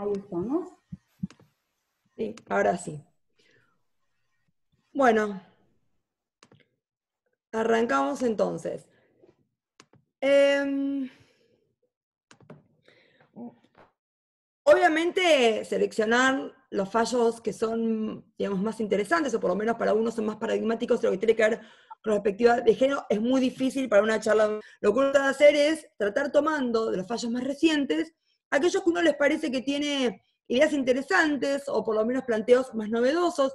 Ahí estamos. Sí, ahora sí. Bueno, arrancamos entonces. Obviamente, seleccionar los fallos que son, digamos, más interesantes, o por lo menos para unos son más paradigmáticos de lo que tiene que ver con la perspectiva de género, es muy difícil para una charla. Lo que uno trata de hacer es tratar tomando de los fallos más recientes aquellos que a uno les parece que tiene ideas interesantes, o por lo menos planteos más novedosos,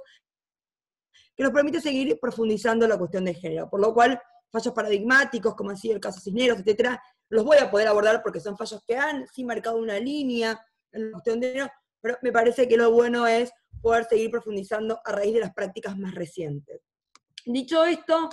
que nos permite seguir profundizando la cuestión de género. Por lo cual, fallos paradigmáticos, como ha sido el caso Cisneros, etcétera, los voy a poder abordar porque son fallos que han sí marcado una línea en la cuestión de género, pero me parece que lo bueno es poder seguir profundizando a raíz de las prácticas más recientes. Dicho esto,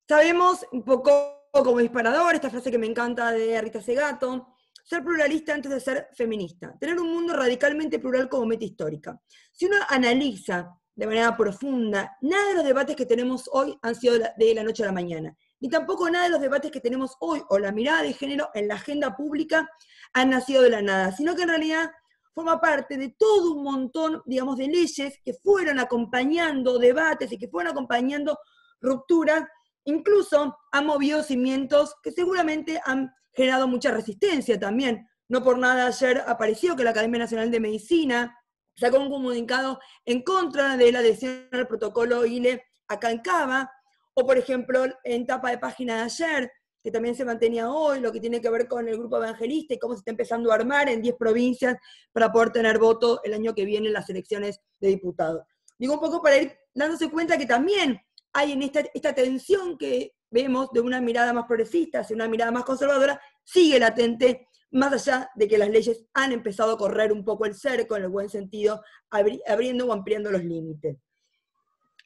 sabemos un poco como disparador, esta frase que me encanta de Rita Segato, ser pluralista antes de ser feminista, tener un mundo radicalmente plural como meta histórica. Si uno analiza de manera profunda, nada de los debates que tenemos hoy han sido de la noche a la mañana, ni tampoco nada de los debates que tenemos hoy, o la mirada de género en la agenda pública, han nacido de la nada, sino que en realidad forma parte de todo un montón, digamos, de leyes que fueron acompañando debates y que fueron acompañando rupturas. Incluso han movido cimientos que seguramente han generado mucha resistencia también. No por nada ayer apareció que la Academia Nacional de Medicina sacó un comunicado en contra de la adhesión al protocolo ILE acá en Cava, o por ejemplo en tapa de página de ayer, que también se mantenía hoy, lo que tiene que ver con el grupo evangelista y cómo se está empezando a armar en 10 provincias para poder tener voto el año que viene en las elecciones de diputados. Digo un poco para ir dándose cuenta que también hay en esta tensión que vemos de una mirada más progresista hacia una mirada más conservadora, sigue latente, más allá de que las leyes han empezado a correr un poco el cerco, en el buen sentido, abriendo o ampliando los límites.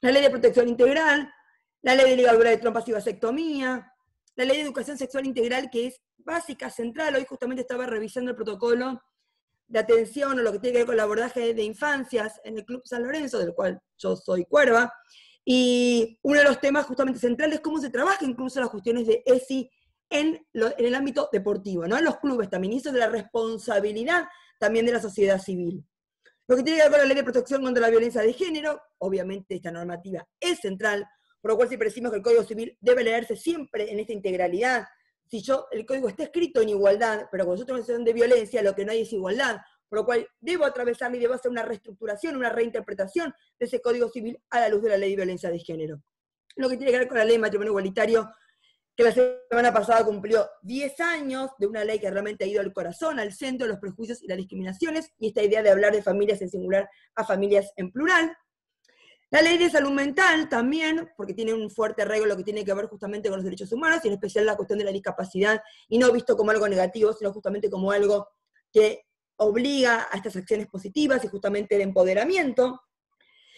La ley de protección integral, la ley de ligadura de trompas y vasectomía, la ley de educación sexual integral, que es básica, central. Hoy justamente estaba revisando el protocolo de atención o lo que tiene que ver con el abordaje de infancias en el Club San Lorenzo, del cual yo soy cuerva, y uno de los temas justamente centrales es cómo se trabaja incluso las cuestiones de ESI en el ámbito deportivo, ¿no? En los clubes también, y eso de la responsabilidad también de la sociedad civil. Lo que tiene que ver con la ley de protección contra la violencia de género, obviamente esta normativa es central, por lo cual siempre decimos que el Código Civil debe leerse siempre en esta integralidad. Si el Código está escrito en igualdad, pero cuando yo tengo una situación de violencia, lo que no hay es igualdad, por lo cual debo atravesarlo y debo hacer una reestructuración, una reinterpretación de ese Código Civil a la luz de la ley de violencia de género. Lo que tiene que ver con la ley de matrimonio igualitario, que la semana pasada cumplió 10 años de una ley que realmente ha ido al corazón, al centro de los prejuicios y las discriminaciones, y esta idea de hablar de familias en singular a familias en plural. La ley de salud mental también, porque tiene un fuerte arraigo lo que tiene que ver justamente con los derechos humanos, y en especial la cuestión de la discapacidad, y no visto como algo negativo, sino justamente como algo que obliga a estas acciones positivas y justamente de empoderamiento.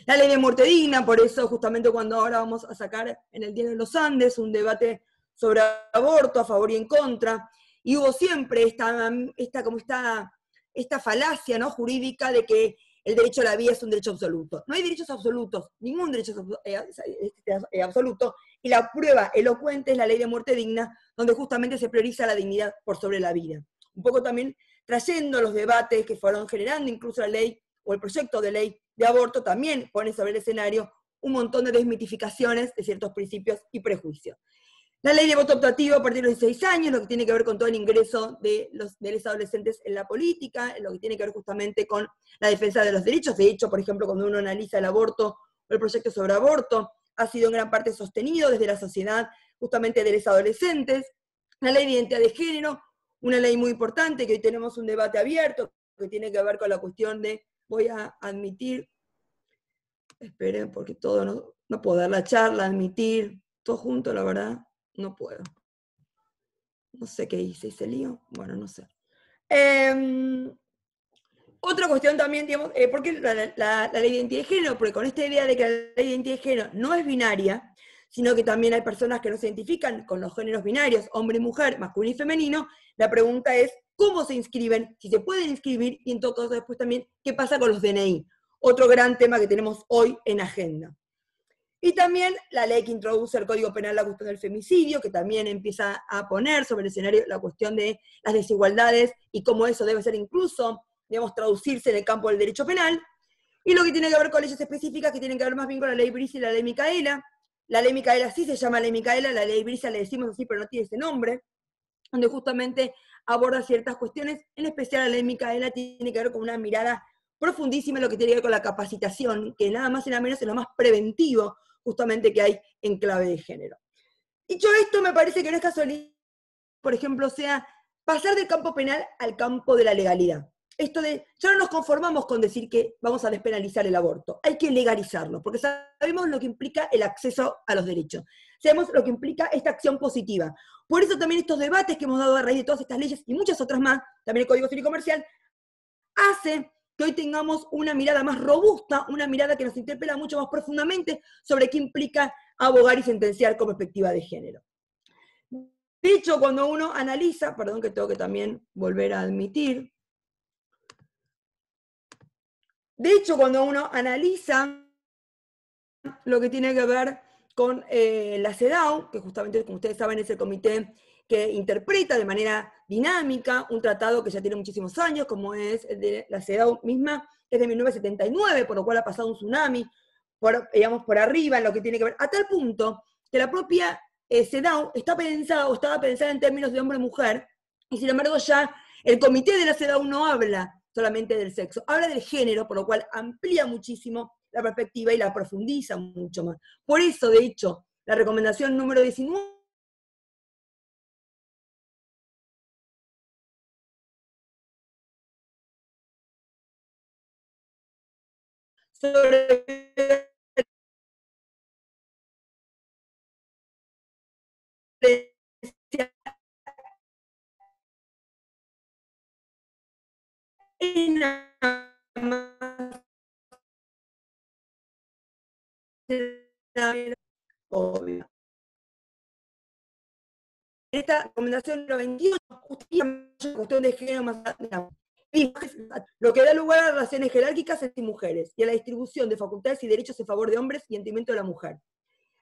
La ley de muerte digna, por eso justamente cuando ahora vamos a sacar en el Día de los Andes un debate sobre aborto a favor y en contra, y hubo siempre esta falacia, ¿no?, jurídica de que el derecho a la vida es un derecho absoluto. No hay derechos absolutos, ningún derecho es absoluto, y la prueba elocuente es la ley de muerte digna, donde justamente se prioriza la dignidad por sobre la vida. Un poco también trayendo los debates que fueron generando, incluso la ley o el proyecto de ley de aborto también pone sobre el escenario un montón de desmitificaciones de ciertos principios y prejuicios. La ley de voto optativo a partir de los 16 años, lo que tiene que ver con todo el ingreso de los adolescentes en la política, lo que tiene que ver justamente con la defensa de los derechos. De hecho, por ejemplo, cuando uno analiza el aborto o el proyecto sobre aborto, ha sido en gran parte sostenido desde la sociedad justamente de los adolescentes. La ley de identidad de género, una ley muy importante, que hoy tenemos un debate abierto, que tiene que ver con la cuestión de, voy a admitir, esperen, porque todo no puedo dar la charla, admitir, todo junto, la verdad. No puedo. No sé qué hice, ¿hice lío? Bueno, no sé. Otra cuestión también, digamos, ¿por qué la ley de identidad de género? Porque con esta idea de que la ley de identidad de género no es binaria, sino que también hay personas que no se identifican con los géneros binarios, hombre y mujer, masculino y femenino, la pregunta es, ¿cómo se inscriben? Si se pueden inscribir, y en todo caso después también, ¿qué pasa con los DNI? Otro gran tema que tenemos hoy en agenda. Y también la ley que introduce el Código Penal la cuestión del femicidio, que también empieza a poner sobre el escenario la cuestión de las desigualdades y cómo eso debe ser incluso digamos, traducirse en el campo del derecho penal, y lo que tiene que ver con leyes específicas, que tienen que ver más bien con la ley Brisa y la ley Micaela. La ley Micaela sí se llama ley Micaela, la ley Brisa le decimos así, pero no tiene ese nombre, donde justamente aborda ciertas cuestiones, en especial la ley Micaela tiene que ver con una mirada profundísima en lo que tiene que ver con la capacitación, que nada más y nada menos es lo más preventivo justamente que hay en clave de género. Dicho esto, me parece que no es casualidad, por ejemplo, sea pasar del campo penal al campo de la legalidad. Esto de, ya no nos conformamos con decir que vamos a despenalizar el aborto, hay que legalizarlo, porque sabemos lo que implica el acceso a los derechos, sabemos lo que implica esta acción positiva. Por eso también estos debates que hemos dado a raíz de todas estas leyes y muchas otras más, también el Código Civil y Comercial, hace que hoy tengamos una mirada más robusta, una mirada que nos interpela mucho más profundamente sobre qué implica abogar y sentenciar con perspectiva de género. De hecho, cuando uno analiza, perdón que tengo que también volver a admitir, de hecho, cuando uno analiza lo que tiene que ver con la CEDAW, que justamente, como ustedes saben, es el comité que interpreta de manera dinámica un tratado que ya tiene muchísimos años, como es el de la CEDAW misma, que es de 1979, por lo cual ha pasado un tsunami, digamos, por arriba en lo que tiene que ver, a tal punto que la propia CEDAW está pensada o estaba pensada en términos de hombre-mujer, y sin embargo ya el comité de la CEDAW no habla solamente del sexo, habla del género, por lo cual amplía muchísimo la perspectiva y la profundiza mucho más. Por eso, de hecho, la recomendación número 19 sobre obvio. Esta recomendación número 28 justifica la cuestión de género más lo que da lugar a relaciones jerárquicas entre mujeres y a la distribución de facultades y derechos en favor de hombres y en detrimento de la mujer.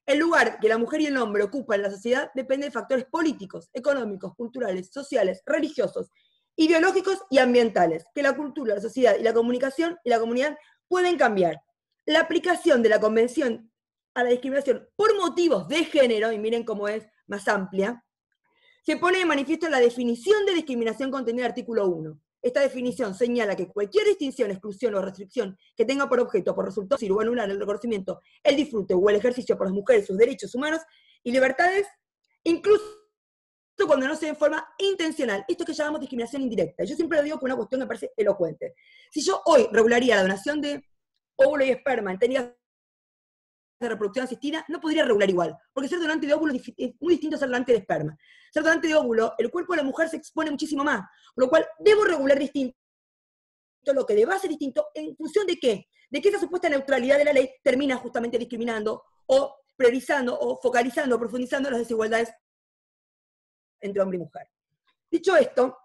El lugar que la mujer y el hombre ocupan en la sociedad depende de factores políticos, económicos, culturales, sociales, religiosos, ideológicos y ambientales, que la cultura, la sociedad y la comunicación y la comunidad pueden cambiar. La aplicación de la Convención a la discriminación por motivos de género, y miren cómo es más amplia, se pone de manifiesto la definición de discriminación contenida en el artículo 1. Esta definición señala que cualquier distinción, exclusión o restricción que tenga por objeto, por resultado, o anular el reconocimiento, el disfrute o el ejercicio por las mujeres sus derechos humanos y libertades, incluso cuando no sea en forma intencional. Esto que llamamos discriminación indirecta. Yo siempre lo digo con una cuestión que me parece elocuente. Si yo hoy regularía la donación de óvulo y esperma en técnicas de reproducción asistida, no podría regular igual, porque ser donante de óvulo es muy distinto a ser donante de esperma. Ser donante de óvulo, el cuerpo de la mujer se expone muchísimo más, por lo cual debo regular distinto lo que deba ser distinto en función de qué, de que esa supuesta neutralidad de la ley termina justamente discriminando o priorizando o focalizando o profundizando las desigualdades entre hombre y mujer. Dicho esto,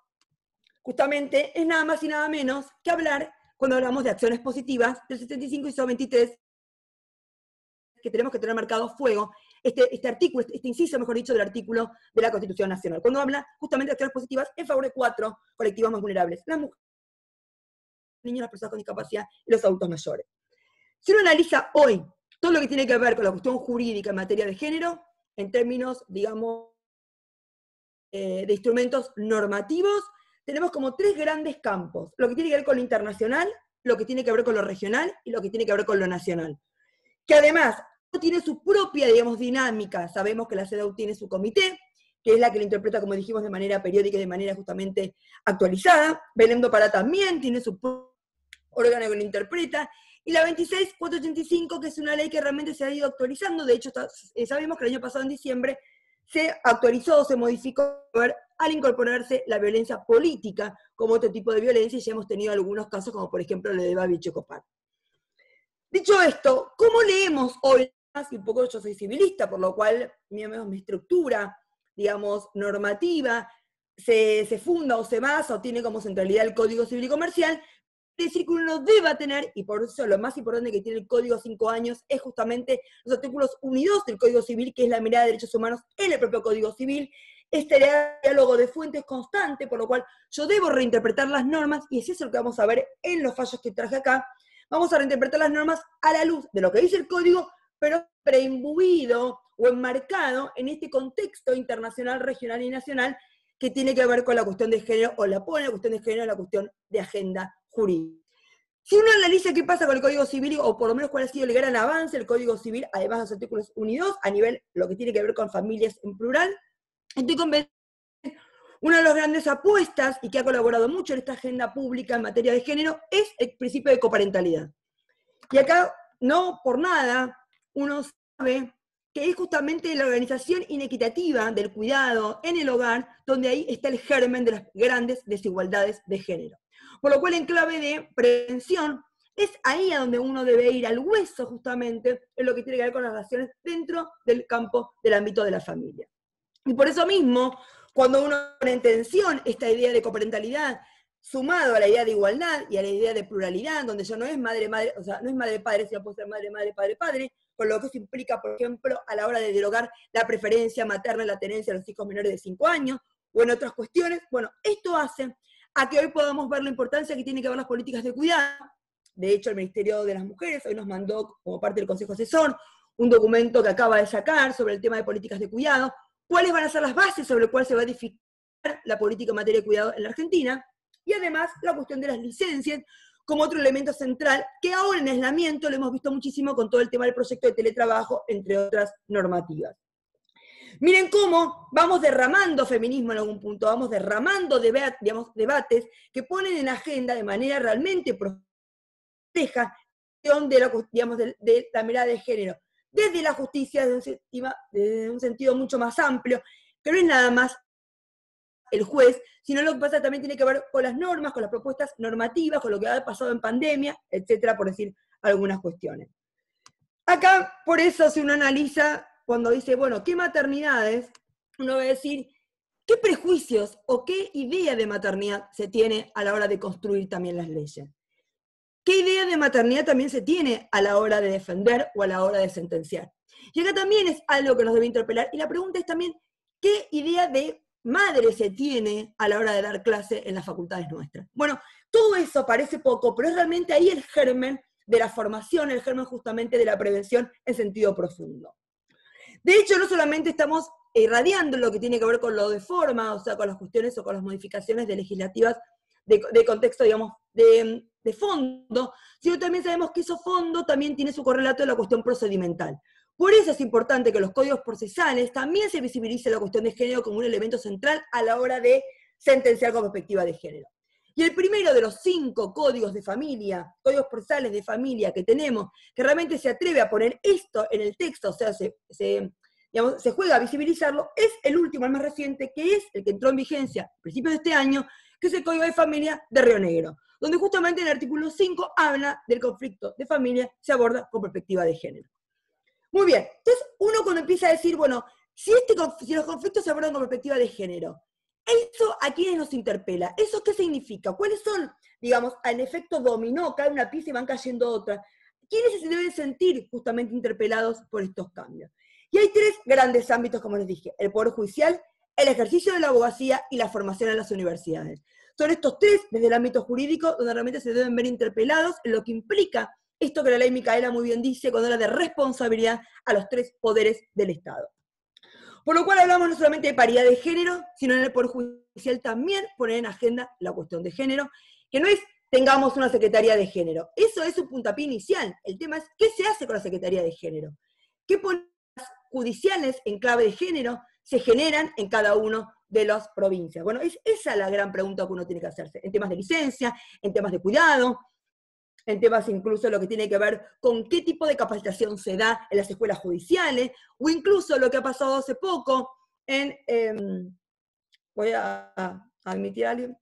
justamente es nada más y nada menos que hablar, cuando hablamos de acciones positivas, del 75 y 23, que tenemos que tener marcado a fuego este artículo, este inciso, mejor dicho, del artículo de la Constitución Nacional, cuando habla justamente de acciones positivas en favor de 4 colectivos más vulnerables: las mujeres, los niños, las personas con discapacidad y los adultos mayores. Si uno analiza hoy todo lo que tiene que ver con la cuestión jurídica en materia de género, en términos, digamos, de instrumentos normativos, tenemos como 3 grandes campos: lo que tiene que ver con lo internacional, lo que tiene que ver con lo regional y lo que tiene que ver con lo nacional. Que además tiene su propia, digamos, dinámica. Sabemos que la CEDAW tiene su comité, que es la que lo interpreta, como dijimos, de manera periódica y de manera justamente actualizada. Belén do Pará también tiene su órgano que lo interpreta. Y la 26.485, que es una ley que realmente se ha ido actualizando. De hecho, sabemos que el año pasado, en diciembre, se actualizó, se modificó al incorporarse la violencia política como otro tipo de violencia, y ya hemos tenido algunos casos, como por ejemplo lo de Babi y Checopar. Dicho esto, ¿cómo leemos hoy? Y un poco yo soy civilista, por lo cual mi estructura, digamos, normativa, se funda o se basa o tiene como centralidad el Código Civil y Comercial. Es decir, que uno deba tener, y por eso lo más importante que tiene el Código 5 años es justamente los artículos 1 y 2 del Código Civil, que es la mirada de derechos humanos en el propio Código Civil, Este diálogo de fuentes constante, por lo cual yo debo reinterpretar las normas, y es eso lo que vamos a ver en los fallos que traje acá. Vamos a reinterpretar las normas a la luz de lo que dice el código, pero preimbuido o enmarcado en este contexto internacional, regional y nacional que tiene que ver con la cuestión de género, o la pone la cuestión de género en la cuestión de agenda jurídica. Si uno analiza qué pasa con el Código Civil, o por lo menos cuál ha sido el gran avance del Código Civil, además de los artículos 1 y 2, a nivel lo que tiene que ver con familias en plural, estoy convencida que una de las grandes apuestas, y que ha colaborado mucho en esta agenda pública en materia de género, es el principio de coparentalidad. Y acá, no por nada, uno sabe que es justamente la organización inequitativa del cuidado en el hogar, donde ahí está el germen de las grandes desigualdades de género. Por lo cual, en clave de prevención, es ahí a donde uno debe ir al hueso, justamente, en lo que tiene que ver con las relaciones dentro del campo del ámbito de la familia. Y por eso mismo, cuando uno pone en tensión esta idea de coparentalidad, sumado a la idea de igualdad y a la idea de pluralidad, donde ya no es madre-madre, o sea, no es madre-padre, sino puede ser madre-madre, padre-padre, con lo que eso implica, por ejemplo, a la hora de derogar la preferencia materna en la tenencia de los hijos menores de 5 años, o en otras cuestiones. Bueno, esto hace a que hoy podamos ver la importancia que tienen que ver las políticas de cuidado. De hecho, el Ministerio de las Mujeres hoy nos mandó, como parte del Consejo Asesor, un documento que acaba de sacar sobre el tema de políticas de cuidado, cuáles van a ser las bases sobre las cuales se va a edificar la política en materia de cuidado en la Argentina, y además la cuestión de las licencias como otro elemento central, que ahora en aislamiento lo hemos visto muchísimo con todo el tema del proyecto de teletrabajo, entre otras normativas. Miren cómo vamos derramando feminismo en algún punto, vamos derramando debates que ponen en agenda de manera realmente proteja de la mirada de género, desde la justicia, desde un sentido mucho más amplio, que no es nada más el juez, sino lo que pasa también tiene que ver con las normas, con las propuestas normativas, con lo que ha pasado en pandemia, etcétera, por decir algunas cuestiones. Acá, por eso, si uno analiza, cuando dice, bueno, ¿qué maternidades? Uno va a decir, ¿qué prejuicios o qué idea de maternidad se tiene a la hora de construir también las leyes? ¿Qué idea de maternidad también se tiene a la hora de defender o a la hora de sentenciar? Y acá también es algo que nos debe interpelar, y la pregunta es también, ¿qué idea de madre se tiene a la hora de dar clase en las facultades nuestras? Bueno, todo eso parece poco, pero es realmente ahí el germen de la formación, el germen justamente de la prevención en sentido profundo. De hecho, no solamente estamos irradiando lo que tiene que ver con lo de forma, o sea, con las cuestiones o con las modificaciones legislativas de contexto, digamos, de fondo, sino también sabemos que eso fondo también tiene su correlato en la cuestión procedimental. Por eso es importante que los códigos procesales también se visibilice la cuestión de género como un elemento central a la hora de sentenciar con perspectiva de género. Y el primero de los 5 códigos de familia, códigos procesales de familia que tenemos, que realmente se atreve a poner esto en el texto, o sea, se juega a visibilizarlo, es el último, el más reciente, que es el que entró en vigencia a principios de este año, que es el Código de Familia de Río Negro, donde justamente en el artículo 5 habla del conflicto de familia, se aborda con perspectiva de género. Muy bien, entonces uno cuando empieza a decir, bueno, si los conflictos se abordan con perspectiva de género, ¿eso a quiénes nos interpela? ¿Eso qué significa? ¿Cuáles son, digamos, en efecto dominó, cae una pieza y van cayendo otras? ¿Quiénes se deben sentir justamente interpelados por estos cambios? Y hay 3 grandes ámbitos, como les dije: el Poder Judicial, el ejercicio de la abogacía y la formación en las universidades. Son estos 3, desde el ámbito jurídico, donde realmente se deben ver interpelados en lo que implica esto que la ley Micaela muy bien dice, cuando habla de responsabilidad a los 3 poderes del Estado. Por lo cual hablamos no solamente de paridad de género, sino en el Poder Judicial también poner en agenda la cuestión de género, que no es tengamos una Secretaría de Género. Eso es un puntapié inicial. El tema es, ¿qué se hace con la Secretaría de Género? ¿Qué políticas judiciales en clave de género se generan en cada uno de las provincias? Bueno, es esa la gran pregunta que uno tiene que hacerse, en temas de licencia, en temas de cuidado, en temas incluso lo que tiene que ver con qué tipo de capacitación se da en las escuelas judiciales, o incluso lo que ha pasado hace poco voy a admitir a alguien,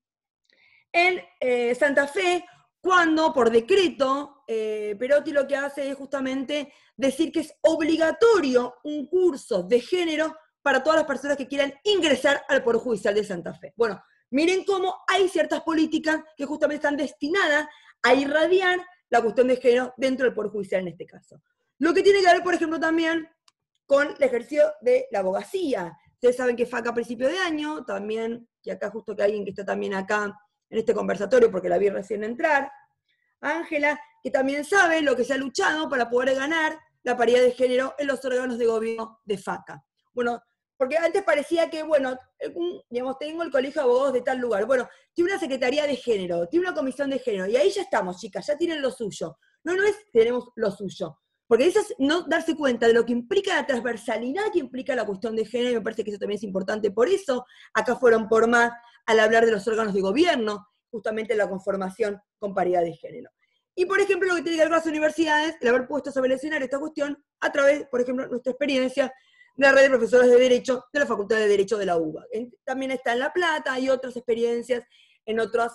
en Santa Fe, cuando por decreto Perotti lo que hace es justamente decir que es obligatorio un curso de género para todas las personas que quieran ingresar al Poder Judicial de Santa Fe. Bueno, miren cómo hay ciertas políticas que justamente están destinadas a irradiar la cuestión de género dentro del Poder Judicial en este caso. Lo que tiene que ver, por ejemplo, también con el ejercicio de la abogacía, Ustedes saben que FACA a principio de año, también, y acá justo que alguien que está también acá en este conversatorio, porque la vi recién entrar, Ángela, que también sabe lo que se ha luchado para poder ganar la paridad de género en los órganos de gobierno de FACA. Bueno, porque antes parecía que, bueno, digamos, tengo el colegio de abogados de tal lugar, bueno, tiene una secretaría de género, tiene una comisión de género, y ahí ya estamos, chicas, ya tienen lo suyo. No, no es tenemos lo suyo, porque eso es no darse cuenta de lo que implica la transversalidad que implica la cuestión de género, y me parece que eso también es importante. Por eso, acá fueron por más al hablar de los órganos de gobierno, justamente la conformación con paridad de género. Y, por ejemplo, lo que tiene que ver con las universidades, el haber puesto sobre el escenario esta cuestión a través, por ejemplo, de nuestra experiencia de la red de profesores de Derecho de la Facultad de Derecho de la UBA. También está en La Plata y otras experiencias en otras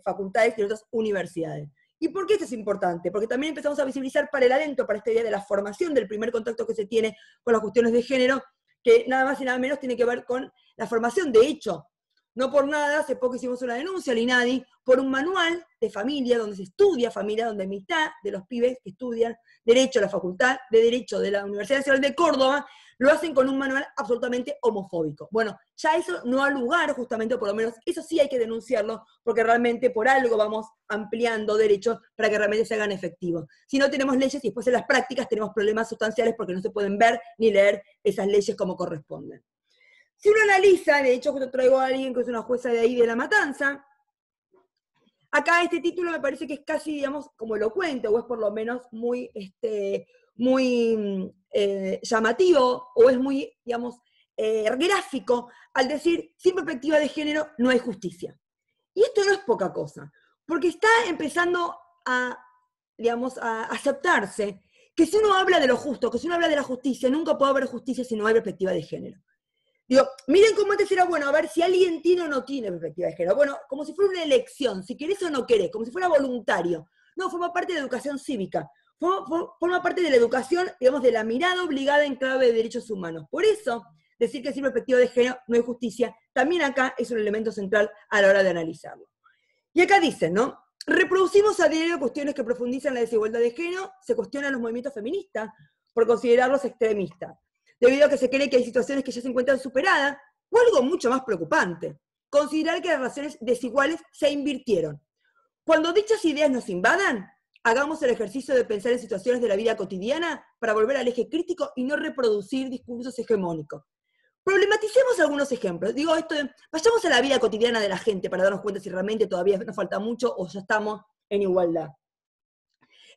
facultades y en otras universidades. ¿Y por qué esto es importante? Porque también empezamos a visibilizar para el adentro, para esta idea de la formación, del primer contacto que se tiene con las cuestiones de género, que nada más y nada menos tiene que ver con la formación. De hecho, no por nada, hace poco hicimos una denuncia al INADI por un manual de familia, donde se estudia familia, donde mitad de los pibes que estudian Derecho a la Facultad de Derecho de la Universidad Nacional de Córdoba lo hacen con un manual absolutamente homofóbico. Bueno, ya eso no ha lugar, justamente, o por lo menos eso sí hay que denunciarlo, porque realmente por algo vamos ampliando derechos para que realmente se hagan efectivos. Si no tenemos leyes y después en las prácticas tenemos problemas sustanciales porque no se pueden ver ni leer esas leyes como corresponden. Si uno analiza, de hecho, cuando traigo a alguien que es una jueza de ahí de La Matanza, acá este título me parece que es casi, digamos, como elocuente, o es por lo menos muy, muy llamativo, o es muy, digamos, gráfico, al decir, sin perspectiva de género no hay justicia. Y esto no es poca cosa, porque está empezando a, digamos, a aceptarse que si uno habla de lo justo, que si uno habla de la justicia, nunca puede haber justicia si no hay perspectiva de género. Digo, miren cómo antes era, bueno, a ver si alguien tiene o no tiene perspectiva de género. Bueno, como si fuera una elección, si querés o no querés, como si fuera voluntario. No, forma parte de la educación cívica. Forma parte de la educación, digamos, de la mirada obligada en clave de derechos humanos. Por eso, decir que sin perspectiva de género no hay justicia, también acá es un elemento central a la hora de analizarlo. Y acá dicen, ¿no? Reproducimos a diario cuestiones que profundizan la desigualdad de género, se cuestionan los movimientos feministas por considerarlos extremistas, debido a que se cree que hay situaciones que ya se encuentran superadas, o algo mucho más preocupante, considerar que las relaciones desiguales se invirtieron. Cuando dichas ideas nos invadan, hagamos el ejercicio de pensar en situaciones de la vida cotidiana para volver al eje crítico y no reproducir discursos hegemónicos. Problematicemos algunos ejemplos. Digo, vayamos a la vida cotidiana de la gente para darnos cuenta si realmente todavía nos falta mucho o ya estamos en igualdad.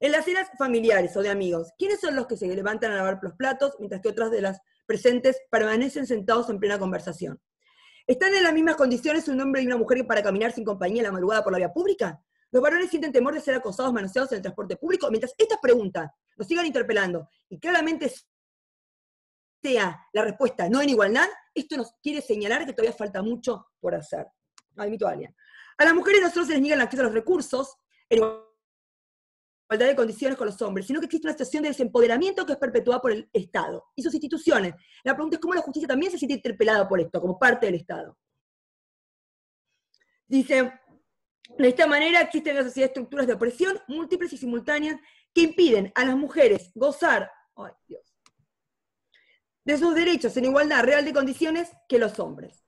En las cenas familiares o de amigos, ¿quiénes son los que se levantan a lavar los platos mientras que otras de las presentes permanecen sentados en plena conversación? ¿Están en las mismas condiciones un hombre y una mujer para caminar sin compañía en la madrugada por la vía pública? ¿Los varones sienten temor de ser acosados, manoseados en el transporte público? Mientras estas preguntas nos sigan interpelando y claramente sea la respuesta no en igualdad, esto nos quiere señalar que todavía falta mucho por hacer. Admito a alguien. A las mujeres no solo se les niega el acceso a los recursos, en igualdad de condiciones con los hombres, sino que existe una situación de desempoderamiento que es perpetuada por el Estado y sus instituciones. La pregunta es cómo la justicia también se siente interpelada por esto, como parte del Estado. Dice, de esta manera existen en la sociedad estructuras de opresión múltiples y simultáneas que impiden a las mujeres gozar, ay, Dios, de sus derechos en igualdad real de condiciones que los hombres.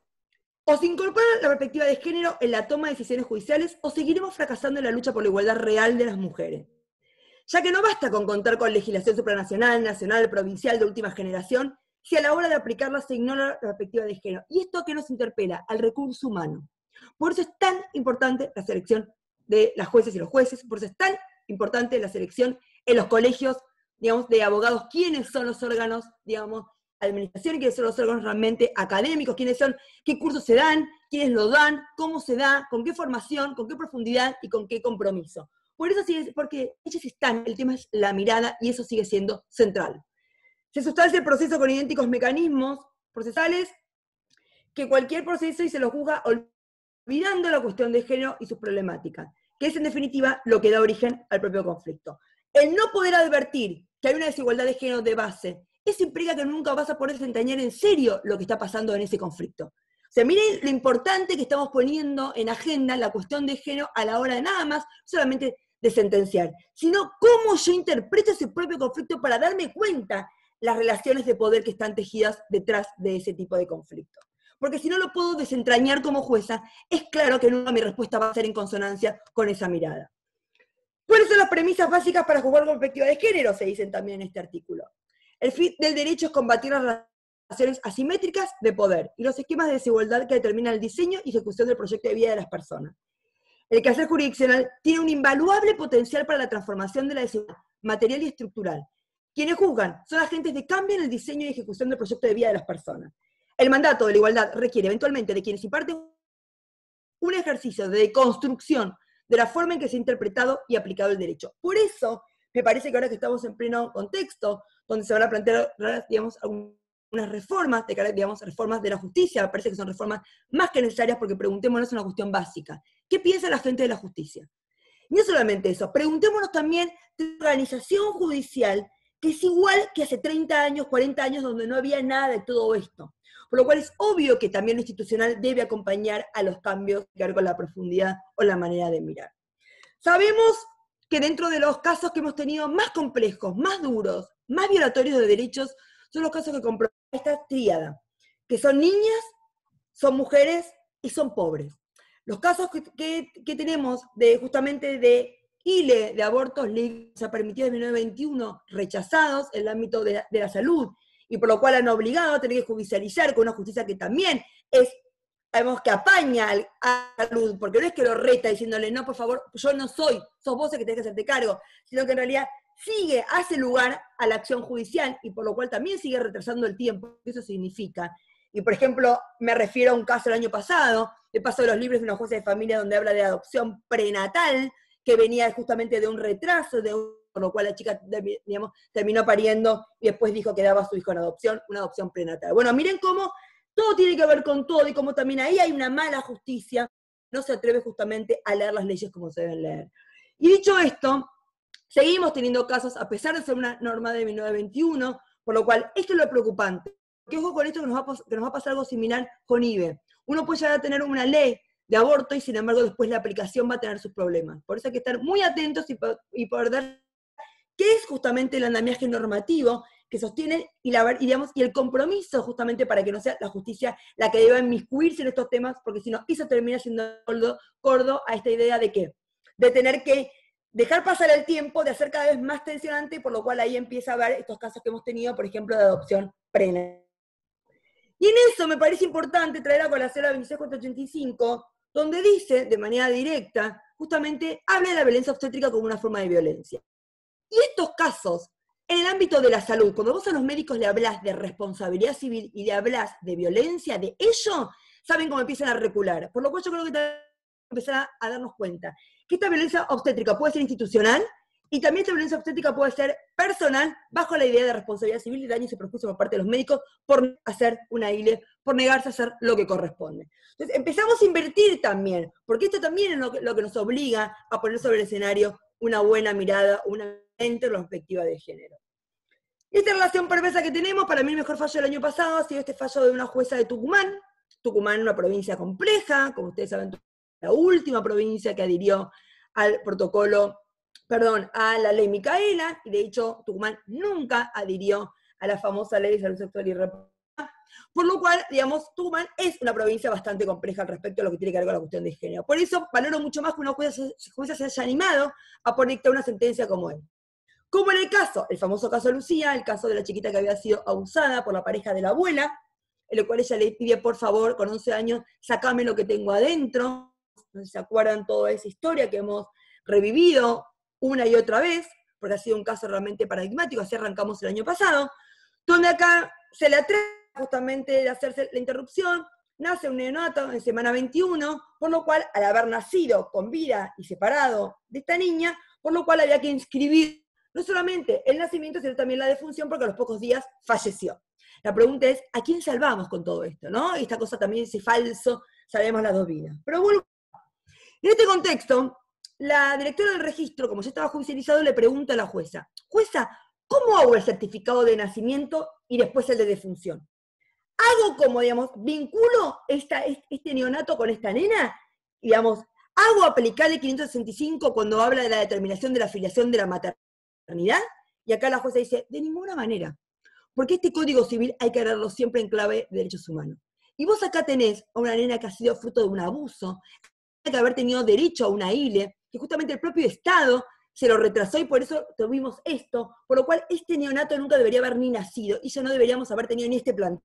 O se incorpora la perspectiva de género en la toma de decisiones judiciales, o seguiremos fracasando en la lucha por la igualdad real de las mujeres. Ya que no basta con contar con legislación supranacional, nacional, provincial de última generación, si a la hora de aplicarla se ignora la perspectiva de género. ¿Y esto a qué nos interpela? Al recurso humano. Por eso es tan importante la selección de las jueces y los jueces, por eso es tan importante la selección en los colegios, digamos, de abogados, quiénes son los órganos, digamos, administración, quiénes son los órganos realmente académicos, quiénes son, qué cursos se dan, quiénes lo dan, cómo se da, con qué formación, con qué profundidad y con qué compromiso. Por eso sí, porque ellos están, el tema es la mirada y eso sigue siendo central. Se sustancia el proceso con idénticos mecanismos procesales que cualquier proceso y se lo juzga olvidando la cuestión de género y sus problemáticas, que es en definitiva lo que da origen al propio conflicto. El no poder advertir que hay una desigualdad de género de base, eso implica que nunca vas a poder desentrañar en serio lo que está pasando en ese conflicto. O sea, miren lo importante que estamos poniendo en agenda la cuestión de género a la hora de nada más, solamente de sentenciar, sino cómo yo interpreto ese propio conflicto para darme cuenta las relaciones de poder que están tejidas detrás de ese tipo de conflicto. Porque si no lo puedo desentrañar como jueza, es claro que nunca mi respuesta va a ser en consonancia con esa mirada. ¿Cuáles son las premisas básicas para juzgar con perspectiva de género? Se dicen también en este artículo. El fin del derecho es combatir las relaciones asimétricas de poder y los esquemas de desigualdad que determinan el diseño y ejecución del proyecto de vida de las personas. El quehacer jurisdiccional tiene un invaluable potencial para la transformación de la desigualdad material y estructural. Quienes juzgan son agentes de cambio en el diseño y ejecución del proyecto de vida de las personas. El mandato de la igualdad requiere eventualmente de quienes imparten un ejercicio de construcción de la forma en que se ha interpretado y aplicado el derecho. Por eso, me parece que ahora que estamos en pleno contexto, donde se van a plantear, digamos, algunas reformas, digamos, reformas de la justicia, me parece que son reformas más que necesarias porque preguntémonos una cuestión básica. ¿Qué piensa la gente de la justicia? Y no solamente eso, preguntémonos también de la organización judicial, que es igual que hace 30 años, 40 años, donde no había nada de todo esto. Por lo cual es obvio que también lo institucional debe acompañar a los cambios que ver con la profundidad o la manera de mirar. Sabemos que dentro de los casos que hemos tenido más complejos, más duros, más violatorios de derechos, son los casos que comprueban esta tríada, que son niñas, son mujeres y son pobres. Los casos que tenemos justamente de ILE, de abortos permitidos en 1921, rechazados en el ámbito de la salud, y por lo cual han obligado a tener que judicializar con una justicia que también es, sabemos que apaña a la salud, porque no es que lo reta diciéndole, no, por favor, yo no soy, sos vos el que tenés que hacerte cargo, sino que en realidad hace lugar a la acción judicial, y por lo cual también sigue retrasando el tiempo, eso significa. Y por ejemplo, me refiero a un caso el año pasado, de paso de los libros de una jueza de familia donde habla de adopción prenatal, que venía justamente de un retraso, por lo cual la chica, digamos, terminó pariendo y después dijo que daba a su hijo en adopción, una adopción prenatal. Bueno, miren cómo todo tiene que ver con todo y cómo también ahí hay una mala justicia, no se atreve justamente a leer las leyes como se deben leer. Y dicho esto, seguimos teniendo casos, a pesar de ser una norma de 1921, por lo cual esto es lo preocupante. Que ojo con esto que nos va a pasar algo similar con IBE. Uno puede llegar a tener una ley de aborto y sin embargo después la aplicación va a tener sus problemas. Por eso hay que estar muy atentos y poder dar qué es justamente el andamiaje normativo que sostiene y el compromiso justamente para que no sea la justicia la que deba inmiscuirse en estos temas, porque si no, eso termina siendo cordo a esta idea de ¿qué? De tener que dejar pasar el tiempo, de hacer cada vez más tensionante, por lo cual ahí empieza a ver estos casos que hemos tenido, por ejemplo, de adopción prenatal. Y en eso me parece importante traer a colación la 2685, donde dice, de manera directa, justamente habla de la violencia obstétrica como una forma de violencia. Y estos casos, en el ámbito de la salud, cuando vos a los médicos le hablás de responsabilidad civil y le hablás de violencia, de ello, saben cómo empiezan a recular. Por lo cual yo creo que tenemos que empezar a darnos cuenta que esta violencia obstétrica puede ser institucional, y también esta violencia obstétrica puede ser personal, bajo la idea de responsabilidad civil y daños y perjuicios por parte de los médicos por hacer una ILE, por negarse a hacer lo que corresponde. Entonces empezamos a invertir también, porque esto también es lo que nos obliga a poner sobre el escenario una buena mirada, una mente en la perspectiva de género. Esta relación perversa que tenemos, para mí el mejor fallo del año pasado ha sido este fallo de una jueza de Tucumán. Tucumán es una provincia compleja, como ustedes saben, la última provincia que adhirió al protocolo, a la ley Micaela, y de hecho Tucumán nunca adhirió a la famosa ley de salud sexual y reproductiva, por lo cual, digamos, Tucumán es una provincia bastante compleja al respecto a lo que tiene que ver con la cuestión de género. Por eso valoro mucho más que una jueza se haya animado a poner una sentencia como él. Como en el famoso caso de Lucía, el caso de la chiquita que había sido abusada por la pareja de la abuela, en el cual ella le pide, por favor, con 11 años, sacame lo que tengo adentro. No sé si se acuerdan toda esa historia que hemos revivido una y otra vez, porque ha sido un caso realmente paradigmático, así arrancamos el año pasado, donde acá se le atreve justamente de hacerse la interrupción, nace un neonato en semana 21, por lo cual, al haber nacido con vida y separado de esta niña, por lo cual había que inscribir no solamente el nacimiento, sino también la defunción, porque a los pocos días falleció. La pregunta es, ¿a quién salvamos con todo esto? ¿No? Esta cosa también dice falso, salvemos las dos vidas. Pero bueno, en este contexto, la directora del registro, como ya estaba judicializado, le pregunta a la jueza, ¿cómo hago el certificado de nacimiento y después el de defunción? ¿Hago como, digamos, vinculo este neonato con esta nena? Digamos, ¿hago aplicar el 565 cuando habla de la determinación de la afiliación de la maternidad? Y acá la jueza dice, de ninguna manera. porque este Código Civil hay que leerlo siempre en clave de derechos humanos. Y vos acá tenés a una nena que ha sido fruto de un abuso, que haber tenido derecho a una ILE, que justamente el propio Estado se lo retrasó y por eso tuvimos esto, por lo cual este neonato nunca debería haber ni nacido y ya no deberíamos haber tenido ni este plan.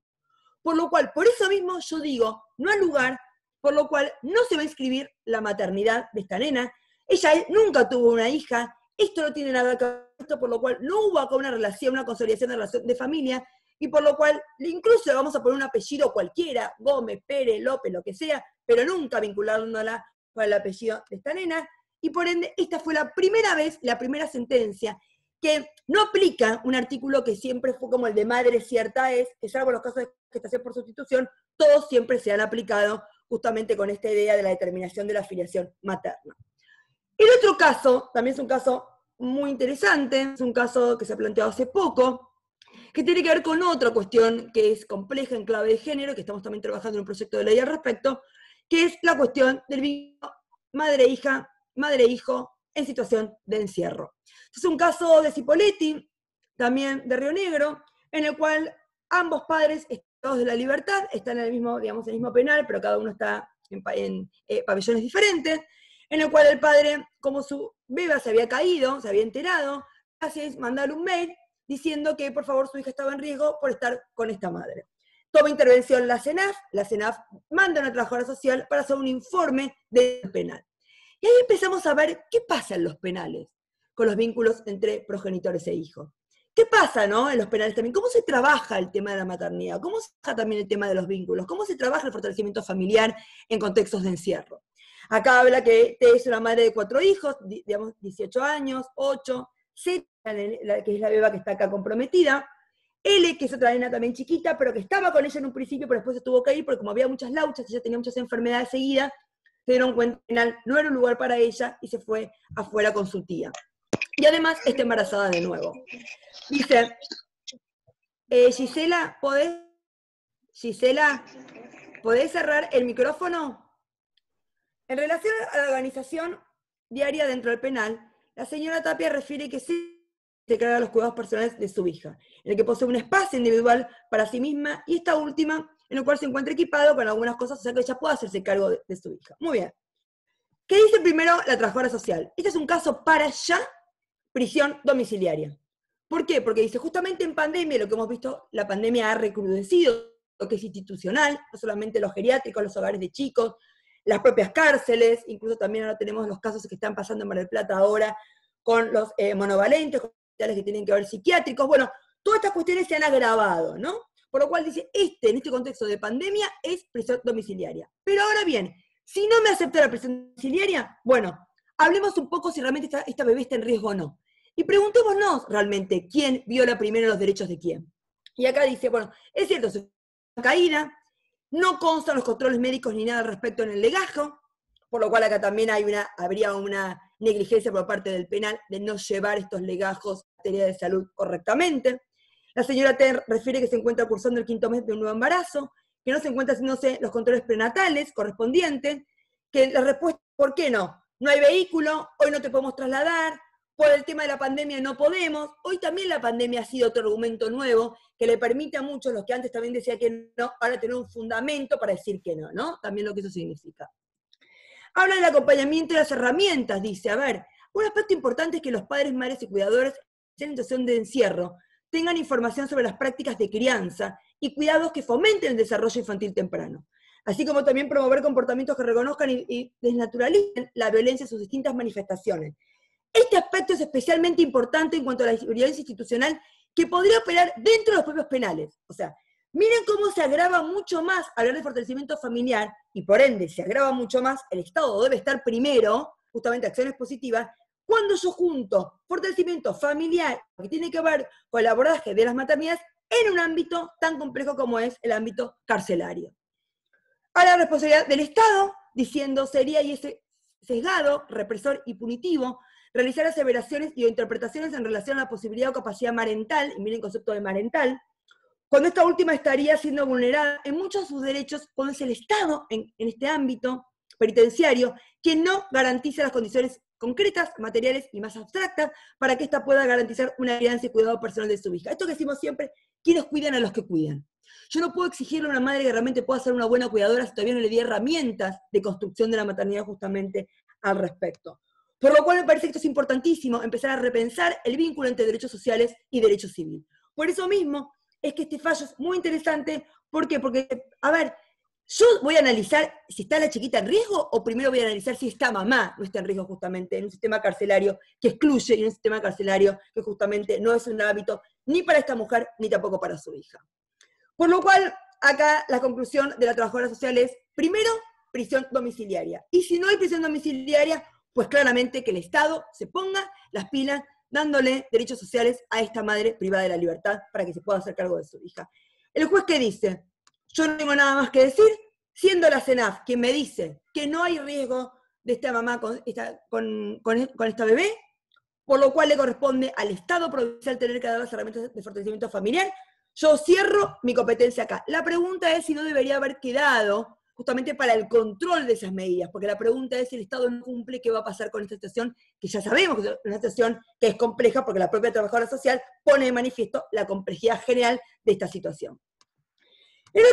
Por lo cual, por eso mismo yo digo, no hay lugar, por lo cual no se va a inscribir la maternidad de esta nena. Ella nunca tuvo una hija, esto no tiene nada que ver con esto, por lo cual no hubo acá una relación, una consolidación de relación de familia, y por lo cual incluso le vamos a poner un apellido cualquiera, Gómez, Pérez, López, lo que sea, pero nunca vinculándola con el apellido de esta nena, y por ende esta fue la primera vez, la primera sentencia, que no aplica un artículo que siempre fue como el de madre cierta es, que salvo los casos de gestación por sustitución, todos siempre se han aplicado justamente con esta idea de la determinación de la filiación materna. El otro caso, también es un caso muy interesante, es un caso que se ha planteado hace poco, que tiene que ver con otra cuestión que es compleja en clave de género, que estamos también trabajando en un proyecto de ley al respecto, que es la cuestión del vínculo madre-hija, madre-hijo en situación de encierro. Es un caso de Cipolletti, también de Río Negro, en el cual ambos padres estados de la libertad están en el mismo, digamos, en el mismo penal, pero cada uno está en pabellones diferentes, en el cual el padre, como su beba se había caído, se había enterado, hace es mandar un mail diciendo que por favor su hija estaba en riesgo por estar con esta madre. Toma intervención la CENAF manda a una trabajadora social para hacer un informe del penal. Y ahí empezamos a ver qué pasa en los penales con los vínculos entre progenitores e hijos. ¿Qué pasa, no, en los penales también? ¿Cómo se trabaja el tema de la maternidad? ¿Cómo se trabaja también el tema de los vínculos? ¿Cómo se trabaja el fortalecimiento familiar en contextos de encierro? Acá habla que T es una madre de 4 hijos, digamos 18 años, 8, C, que es la beba que está acá comprometida, L, que es otra nena también chiquita, pero que estaba con ella en un principio, pero después se tuvo que ir porque como había muchas lauchas, ella tenía muchas enfermedades seguidas, se dieron cuenta que al final no era un lugar para ella y se fue afuera con su tía. Y además está embarazada de nuevo. Dice, Gisela, ¿podés cerrar el micrófono? En relación a la organización diaria dentro del penal, la señora Tapia refiere que sí se carga los cuidados personales de su hija, en el que posee un espacio individual para sí misma y esta última, en el cual se encuentra equipado con algunas cosas, o sea que ella puede hacerse cargo de su hija. Muy bien. ¿Qué dice primero la trabajadora social? Este es un caso para ya prisión domiciliaria. ¿Por qué? Porque dice, justamente en pandemia, lo que hemos visto, la pandemia ha recrudecido lo que es institucional, no solamente los geriátricos, los hogares de chicos, las propias cárceles, incluso también ahora tenemos los casos que están pasando en Mar del Plata ahora con los monovalentes, con hospitales que tienen que ver psiquiátricos, bueno, todas estas cuestiones se han agravado, ¿no? Por lo cual dice, en este contexto de pandemia, es prisión domiciliaria. Pero ahora bien, si no me acepta la prisión domiciliaria, bueno, hablemos un poco si realmente esta bebé está en riesgo o no. Y preguntémonos realmente quién viola primero los derechos de quién. Y acá dice, bueno, es cierto, su caída, no constan los controles médicos ni nada al respecto en el legajo, por lo cual acá también habría una negligencia por parte del penal de no llevar estos legajos en materia de salud correctamente. La señora T refiere que se encuentra cursando el 5º mes de un nuevo embarazo, que no se encuentran haciéndose los controles prenatales correspondientes, que la respuesta, ¿por qué no? No hay vehículo, hoy no te podemos trasladar, por el tema de la pandemia no podemos, hoy también la pandemia ha sido otro argumento nuevo, que le permite a muchos, los que antes también decían que no, ahora tener un fundamento para decir que no, ¿no? También lo que eso significa. Habla del acompañamiento y las herramientas, dice, a ver, un aspecto importante es que los padres, madres y cuidadores en situación de encierro tengan información sobre las prácticas de crianza y cuidados que fomenten el desarrollo infantil temprano, así como también promover comportamientos que reconozcan y desnaturalicen la violencia en sus distintas manifestaciones. Este aspecto es especialmente importante en cuanto a la violencia institucional que podría operar dentro de los propios penales. O sea, miren cómo se agrava mucho más hablar de fortalecimiento familiar, y por ende se agrava mucho más, el Estado debe estar primero, justamente acciones positivas, cuando yo junto fortalecimiento familiar, que tiene que ver con el abordaje de las maternidades, en un ámbito tan complejo como es el ámbito carcelario. Ahora la responsabilidad del Estado, diciendo sería y ese sesgado, represor y punitivo, realizar aseveraciones y interpretaciones en relación a la posibilidad o capacidad marental, y miren el concepto de marental, cuando esta última estaría siendo vulnerada en muchos de sus derechos, cuando es el Estado, en este ámbito penitenciario, quien no garantiza las condiciones concretas, materiales y más abstractas para que ésta pueda garantizar una crianza y cuidado personal de su hija. Esto que decimos siempre, ¿quiénes cuidan a los que cuidan? Yo no puedo exigirle a una madre que realmente pueda ser una buena cuidadora si todavía no le di herramientas de construcción de la maternidad justamente al respecto. Por lo cual me parece que esto es importantísimo, empezar a repensar el vínculo entre derechos sociales y derecho civil. Por eso mismo es que este fallo es muy interesante. ¿Por qué? Porque, a ver, yo voy a analizar si está la chiquita en riesgo o primero voy a analizar si esta mamá no está en riesgo justamente en un sistema carcelario que excluye y en un sistema carcelario que justamente no es un hábito ni para esta mujer ni tampoco para su hija. Por lo cual, acá la conclusión de la trabajadora social es, primero, prisión domiciliaria. Y si no hay prisión domiciliaria, pues claramente que el Estado se ponga las pilas dándole derechos sociales a esta madre privada de la libertad para que se pueda hacer cargo de su hija. El juez que dice, yo no tengo nada más que decir, siendo la CENAF quien me dice que no hay riesgo de esta mamá con esta bebé, por lo cual le corresponde al Estado provincial tener que dar las herramientas de fortalecimiento familiar, yo cierro mi competencia acá. La pregunta es si no debería haber quedado justamente para el control de esas medidas, porque la pregunta es si el Estado no cumple, ¿qué va a pasar con esta situación? Que ya sabemos que es una situación que es compleja, porque la propia trabajadora social pone de manifiesto la complejidad general de esta situación. La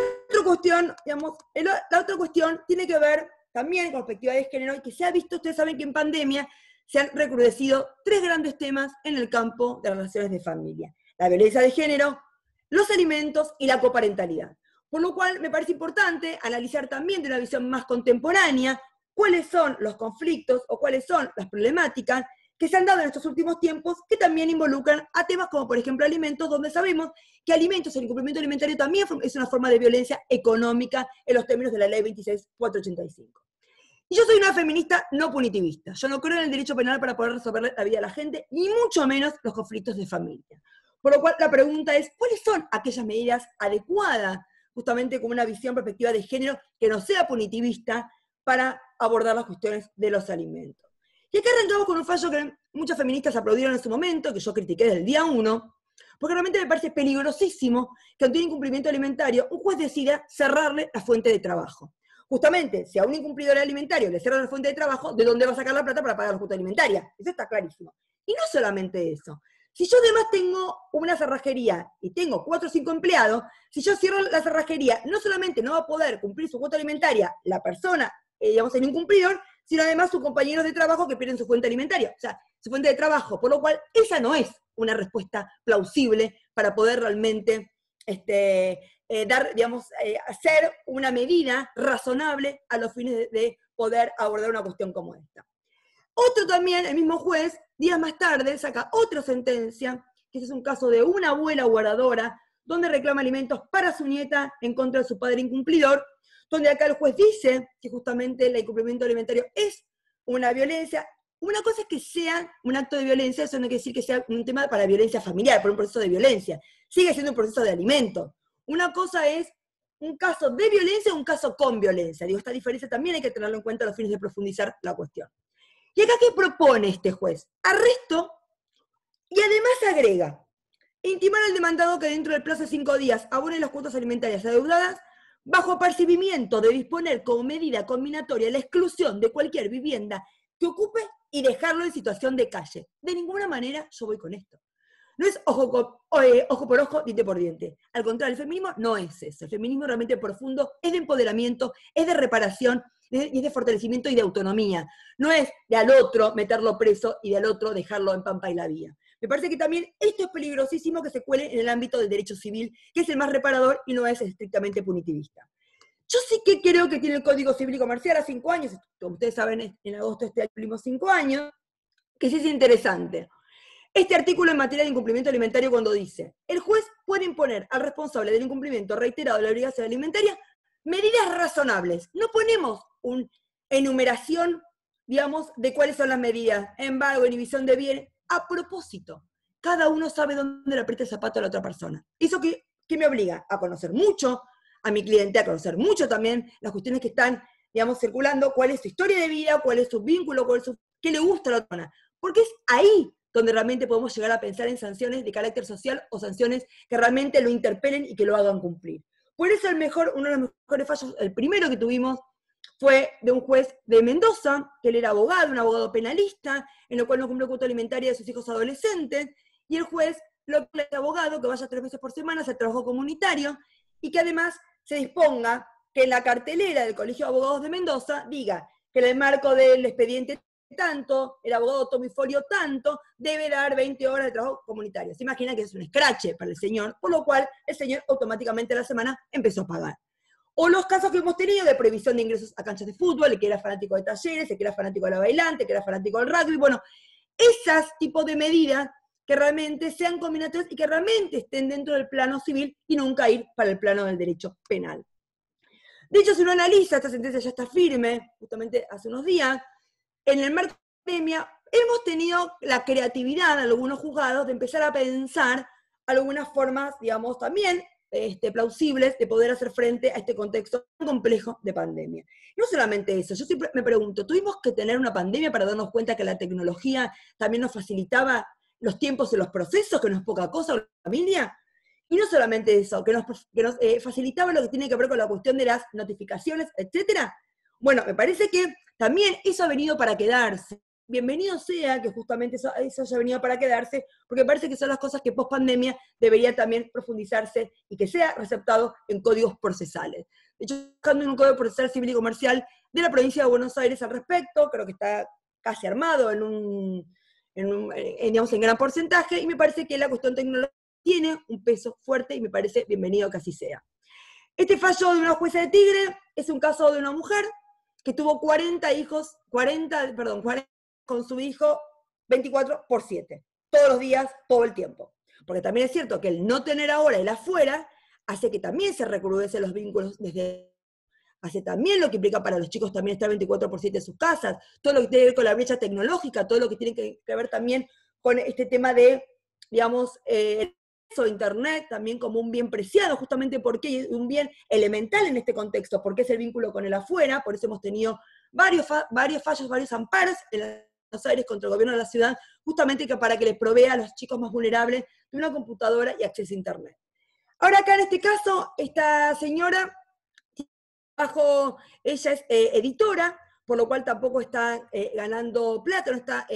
otra cuestión tiene que ver también con perspectiva de género, y que se ha visto, ustedes saben que en pandemia se han recrudecido 3 grandes temas en el campo de las relaciones de familia: la violencia de género, los alimentos y la coparentalidad. Por lo cual me parece importante analizar también de una visión más contemporánea cuáles son los conflictos o cuáles son las problemáticas que se han dado en estos últimos tiempos que también involucran a temas como, por ejemplo, alimentos, donde sabemos que alimentos, el incumplimiento alimentario también es una forma de violencia económica en los términos de la ley 26.485. Y yo soy una feminista no punitivista. Yo no creo en el derecho penal para poder resolver la vida de la gente, ni mucho menos los conflictos de familia. Por lo cual la pregunta es, ¿cuáles son aquellas medidas adecuadas, justamente con una visión, perspectiva de género, que no sea punitivista para abordar las cuestiones de los alimentos? Y acá arrancamos con un fallo que muchas feministas aplaudieron en su momento, que yo critiqué desde el día 1, porque realmente me parece peligrosísimo que ante un incumplimiento alimentario un juez decida cerrarle la fuente de trabajo. Justamente, si a un incumplidor alimentario le cierran la fuente de trabajo, ¿de dónde va a sacar la plata para pagar la cuota alimentaria? Eso está clarísimo. Y no solamente eso. Si yo además tengo una cerrajería y tengo 4 o 5 empleados, si yo cierro la cerrajería, no solamente no va a poder cumplir su cuota alimentaria la persona, digamos, el incumplidor, sino además sus compañeros de trabajo que pierden su fuente alimentaria, o sea, su fuente de trabajo, por lo cual esa no es una respuesta plausible para poder realmente hacer una medida razonable a los fines de poder abordar una cuestión como esta. Otro también, el mismo juez, días más tarde, saca otra sentencia, que ese es un caso de una abuela guardadora, donde reclama alimentos para su nieta en contra de su padre incumplidor, donde acá el juez dice que justamente el incumplimiento alimentario es una violencia. Una cosa es que sea un acto de violencia, eso no quiere decir que sea un tema para violencia familiar, por un proceso de violencia. Sigue siendo un proceso de alimento. Una cosa es un caso de violencia o un caso con violencia. Digo, esta diferencia también hay que tenerlo en cuenta a los fines de profundizar la cuestión. ¿Y acá qué propone este juez? Arresto y además agrega, intimar al demandado que dentro del plazo de 5 días abone las cuotas alimentarias adeudadas bajo apercibimiento de disponer como medida combinatoria la exclusión de cualquier vivienda que ocupe y dejarlo en situación de calle. De ninguna manera yo voy con esto. No es ojo por ojo, diente por diente. Al contrario, el feminismo no es eso. El feminismo realmente profundo es de empoderamiento, es de reparación, y es de fortalecimiento y de autonomía. No es de al otro meterlo preso y de al otro dejarlo en pampa y la vía. Me parece que también esto es peligrosísimo que se cuele en el ámbito del derecho civil, que es el más reparador y no es estrictamente punitivista. Yo sí que creo que tiene el Código Civil y Comercial a 5 años, como ustedes saben, en agosto de este año cumplimos 5 años, que sí es interesante. Este artículo en materia de incumplimiento alimentario cuando dice, el juez puede imponer al responsable del incumplimiento reiterado de la obligación alimentaria medidas razonables. No ponemos una enumeración, digamos, de cuáles son las medidas, embargo, inhibición de bien, a propósito. Cada uno sabe dónde le aprieta el zapato a la otra persona. ¿Eso qué me obliga? A conocer mucho a mi cliente, a conocer mucho también las cuestiones que están, digamos, circulando, cuál es su historia de vida, cuál es su vínculo, qué le gusta a la otra persona. Porque es ahí donde realmente podemos llegar a pensar en sanciones de carácter social o sanciones que realmente lo interpelen y que lo hagan cumplir. Por eso uno de los mejores fallos, el primero que tuvimos, fue de un juez de Mendoza, que él era abogado, un abogado penalista, en lo cual no cumplió cuota alimentaria de sus hijos adolescentes, y el juez lo que es abogado, que vaya 3 veces por semana, hace trabajo comunitario, y que además se disponga que en la cartelera del Colegio de Abogados de Mendoza diga que en el marco del expediente tanto, el abogado Tomifolio tanto, debe dar 20 horas de trabajo comunitario. Se imagina que es un escrache para el señor, por lo cual el señor automáticamente a la semana empezó a pagar. O los casos que hemos tenido de prohibición de ingresos a canchas de fútbol, el que era fanático de Talleres, el que era fanático de la bailante, el que era fanático del rugby, bueno, esas tipos de medidas que realmente sean combinatorias y que realmente estén dentro del plano civil y nunca ir para el plano del derecho penal. De hecho, si uno analiza, esta sentencia ya está firme, justamente hace unos días, en el marco de la pandemia, hemos tenido la creatividad de algunos juzgados de empezar a pensar algunas formas, digamos, también plausibles de poder hacer frente a este contexto tan complejo de pandemia. No solamente eso, yo siempre me pregunto, ¿tuvimos que tener una pandemia para darnos cuenta que la tecnología también nos facilitaba los tiempos y los procesos, que no es poca cosa la familia? Y no solamente eso, que nos facilitaba lo que tiene que ver con la cuestión de las notificaciones, etcétera. Bueno, me parece que también eso ha venido para quedarse. Bienvenido sea que justamente eso haya venido para quedarse, porque me parece que son las cosas que post pandemia debería también profundizarse y que sea receptado en códigos procesales. De hecho, buscando en un código procesal civil y comercial de la provincia de Buenos Aires al respecto, creo que está casi armado digamos, en gran porcentaje, y me parece que la cuestión tecnológica tiene un peso fuerte y me parece bienvenido que así sea. Este fallo de una jueza de Tigre es un caso de una mujer que tuvo 40 hijos, 40 con su hijo 24/7, todos los días, todo el tiempo. Porque también es cierto que el no tener ahora el afuera hace que también se recrudecen los vínculos desde hace también lo que implica para los chicos también estar 24/7 en sus casas, todo lo que tiene que ver con la brecha tecnológica, todo lo que tiene que ver también con este tema de, digamos, Internet también como un bien preciado, justamente porque es un bien elemental en este contexto, porque es el vínculo con el afuera, por eso hemos tenido varios fallos, varios amparos en Buenos Aires contra el gobierno de la ciudad, justamente para que les provea a los chicos más vulnerables de una computadora y acceso a Internet. Ahora acá en este caso, esta señora, ella es editora, por lo cual tampoco está ganando plata, no está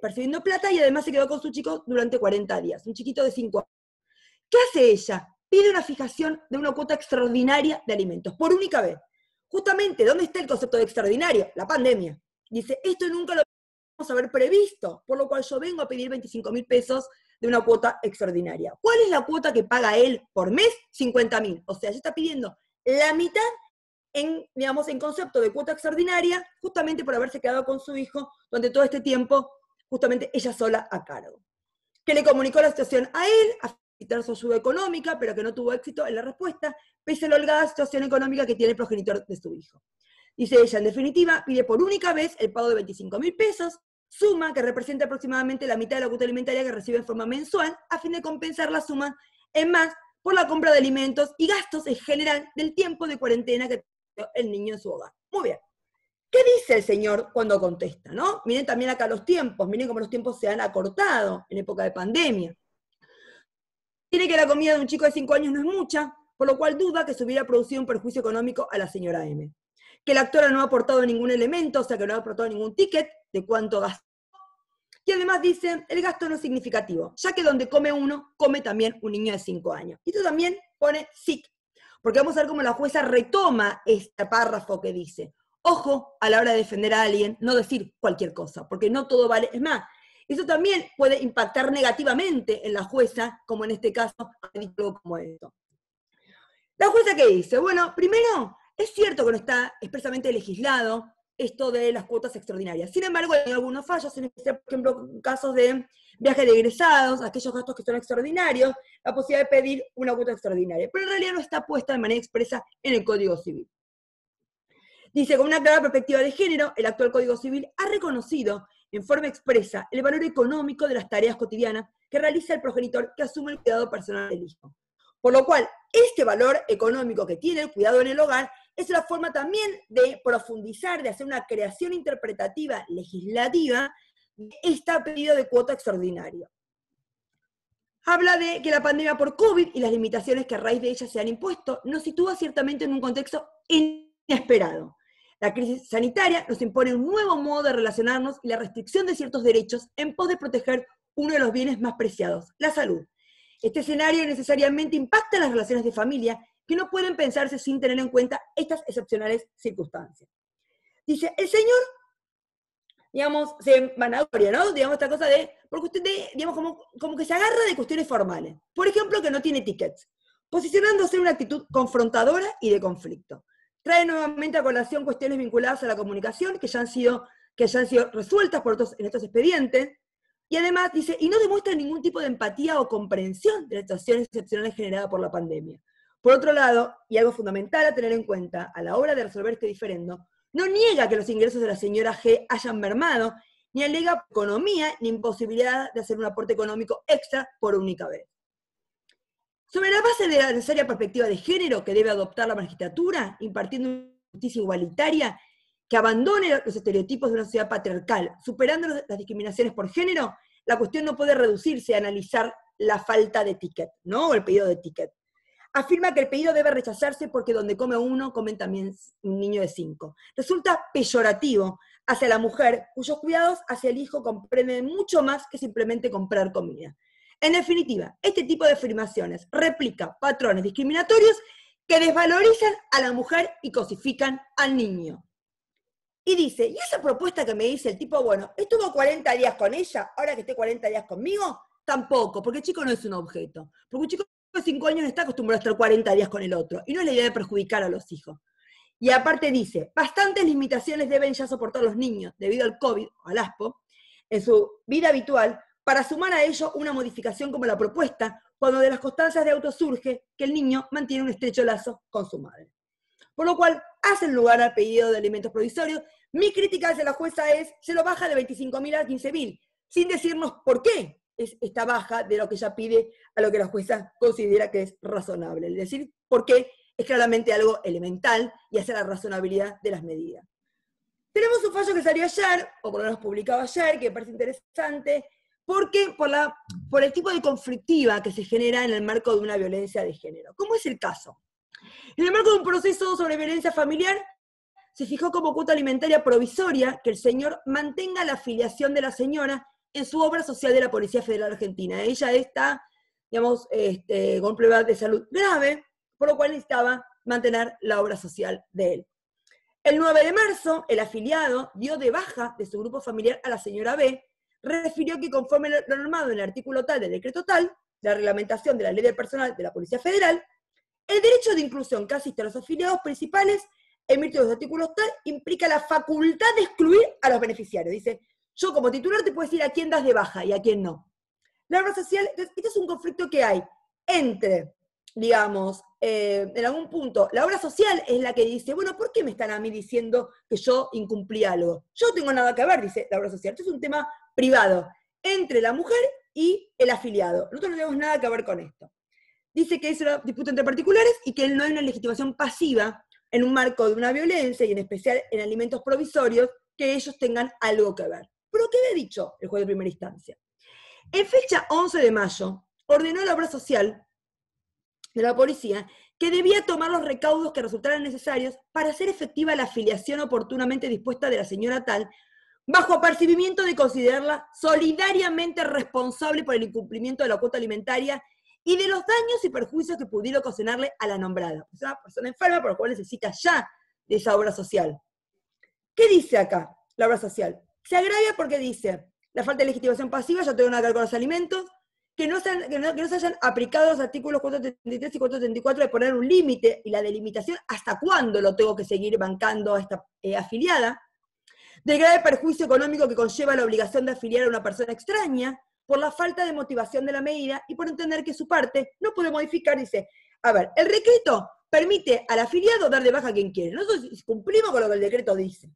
percibiendo plata, y además se quedó con su chico durante 40 días, un chiquito de 5 años. ¿Qué hace ella? Pide una fijación de una cuota extraordinaria de alimentos, por única vez. Justamente, ¿dónde está el concepto de extraordinario? La pandemia. Dice, esto nunca lo vamos a haber previsto, por lo cual yo vengo a pedir 25.000 pesos de una cuota extraordinaria. ¿Cuál es la cuota que paga él por mes? 50.000. O sea, ella está pidiendo la mitad digamos, en concepto de cuota extraordinaria, justamente por haberse quedado con su hijo durante todo este tiempo, justamente ella sola a cargo. Que le comunicó la situación a él, a solicitar su ayuda económica, pero que no tuvo éxito en la respuesta, pese a la holgada situación económica que tiene el progenitor de su hijo. Dice ella, en definitiva, pide por única vez el pago de 25.000 pesos, suma que representa aproximadamente la mitad de la cuota alimentaria que recibe en forma mensual, a fin de compensar la suma en más por la compra de alimentos y gastos en general del tiempo de cuarentena que tiene el niño en su hogar. Muy bien. ¿Qué dice el señor cuando contesta? ¿No? Miren también acá los tiempos, miren cómo los tiempos se han acortado en época de pandemia. Tiene que la comida de un chico de 5 años no es mucha, por lo cual duda que se hubiera producido un perjuicio económico a la señora M. Que la actora no ha aportado ningún elemento, o sea que no ha aportado ningún ticket de cuánto gastó. Y además dice, el gasto no es significativo, ya que donde come uno, come también un niño de 5 años. Y esto también pone SIC, porque vamos a ver cómo la jueza retoma este párrafo que dice, ojo a la hora de defender a alguien, no decir cualquier cosa, porque no todo vale. Es más, eso también puede impactar negativamente en la jueza, como en este caso, algo como esto. ¿La jueza qué dice? Bueno, primero, es cierto que no está expresamente legislado esto de las cuotas extraordinarias. Sin embargo, hay algunos fallos, en especial, por ejemplo, casos de viajes de egresados, aquellos gastos que son extraordinarios, la posibilidad de pedir una cuota extraordinaria. Pero en realidad no está puesta de manera expresa en el Código Civil. Dice, con una clara perspectiva de género, el actual Código Civil ha reconocido en forma expresa el valor económico de las tareas cotidianas que realiza el progenitor que asume el cuidado personal del hijo. Por lo cual, este valor económico que tiene el cuidado en el hogar es la forma también de profundizar, de hacer una creación interpretativa legislativa de este pedido de cuota extraordinaria. Habla de que la pandemia por COVID y las limitaciones que a raíz de ella se han impuesto nos sitúa ciertamente en un contexto inesperado. La crisis sanitaria nos impone un nuevo modo de relacionarnos y la restricción de ciertos derechos en pos de proteger uno de los bienes más preciados, la salud. Este escenario necesariamente impacta en las relaciones de familia que no pueden pensarse sin tener en cuenta estas excepcionales circunstancias. Dice, el señor, digamos, se vanagloria, ¿no? Digamos, esta cosa de, porque usted, digamos, como que se agarra de cuestiones formales. Por ejemplo, que no tiene tickets, posicionándose en una actitud confrontadora y de conflicto. Trae nuevamente a colación cuestiones vinculadas a la comunicación que ya han sido resueltas en estos expedientes, y además dice, y no demuestra ningún tipo de empatía o comprensión de las situaciones excepcionales generadas por la pandemia. Por otro lado, y algo fundamental a tener en cuenta a la hora de resolver este diferendo, no niega que los ingresos de la señora G hayan mermado, ni alega economía ni imposibilidad de hacer un aporte económico extra por única vez. Sobre la base de la necesaria perspectiva de género que debe adoptar la magistratura, impartiendo una justicia igualitaria que abandone los estereotipos de una sociedad patriarcal, superando las discriminaciones por género, la cuestión no puede reducirse a analizar la falta de ticket, ¿no? O el pedido de ticket. Afirma que el pedido debe rechazarse porque donde come uno, comen también un niño de 5. Resulta peyorativo hacia la mujer, cuyos cuidados hacia el hijo comprenden mucho más que simplemente comprar comida. En definitiva, este tipo de afirmaciones replica patrones discriminatorios que desvalorizan a la mujer y cosifican al niño. Y dice, ¿y esa propuesta que me dice el tipo, bueno, estuvo 40 días con ella, ahora que esté 40 días conmigo? Tampoco, porque el chico no es un objeto. Porque un chico de 5 años no está acostumbrado a estar 40 días con el otro. Y no es la idea de perjudicar a los hijos. Y aparte dice, bastantes limitaciones deben ya soportar los niños debido al COVID o al ASPO en su vida habitual, para sumar a ello una modificación como la propuesta, cuando de las constancias de auto surge que el niño mantiene un estrecho lazo con su madre. Por lo cual, hacen lugar al pedido de alimentos provisorios. Mi crítica hacia la jueza es, se lo baja de 25.000 a 15.000, sin decirnos por qué es esta baja de lo que ella pide a lo que la jueza considera que es razonable. Es decir, por qué es claramente algo elemental y hacia la razonabilidad de las medidas. Tenemos un fallo que salió ayer, o por lo menos publicado ayer, que me parece interesante, porque por el tipo de conflictiva que se genera en el marco de una violencia de género. ¿Cómo es el caso? En el marco de un proceso sobre violencia familiar, se fijó como cuota alimentaria provisoria que el señor mantenga la afiliación de la señora en su obra social de la Policía Federal Argentina. Ella está, digamos, con un problema de salud grave, por lo cual necesitaba mantener la obra social de él. El 9 de marzo, el afiliado dio de baja de su grupo familiar a la señora B, refirió que conforme lo normado en el artículo tal del decreto tal, la reglamentación de la ley del personal de la Policía Federal, el derecho de inclusión que asiste a los afiliados principales en virtud de los artículos tal implica la facultad de excluir a los beneficiarios. Dice, yo como titular te puedo decir a quién das de baja y a quién no. La obra social, entonces, este es un conflicto que hay entre, digamos, en algún punto, la obra social es la que dice, bueno, ¿por qué me están a mí diciendo que yo incumplí algo? Yo no tengo nada que ver, dice la obra social. Esto es un tema privado entre la mujer y el afiliado. Nosotros no tenemos nada que ver con esto. Dice que es una disputa entre particulares y que no hay una legitimación pasiva en un marco de una violencia y en especial en alimentos provisorios que ellos tengan algo que ver. Pero ¿qué había dicho el juez de primera instancia? En fecha 11 de mayo, ordenó la obra social de la policía que debía tomar los recaudos que resultaran necesarios para hacer efectiva la afiliación oportunamente dispuesta de la señora tal, bajo apercibimiento de considerarla solidariamente responsable por el incumplimiento de la cuota alimentaria y de los daños y perjuicios que pudiera ocasionarle a la nombrada. Es una persona enferma por la cual necesita ya de esa obra social. ¿Qué dice acá la obra social? Se agravia porque dice, la falta de legitimación pasiva, ya tengo nada que ver con los alimentos, que no se hayan aplicado los artículos 433 y 434 de poner un límite y la delimitación hasta cuándo lo tengo que seguir bancando a esta afiliada, del grave perjuicio económico que conlleva la obligación de afiliar a una persona extraña, por la falta de motivación de la medida y por entender que su parte no puede modificar, dice, a ver, el decreto permite al afiliado dar de baja a quien quiere. Nosotros cumplimos con lo que el decreto dice.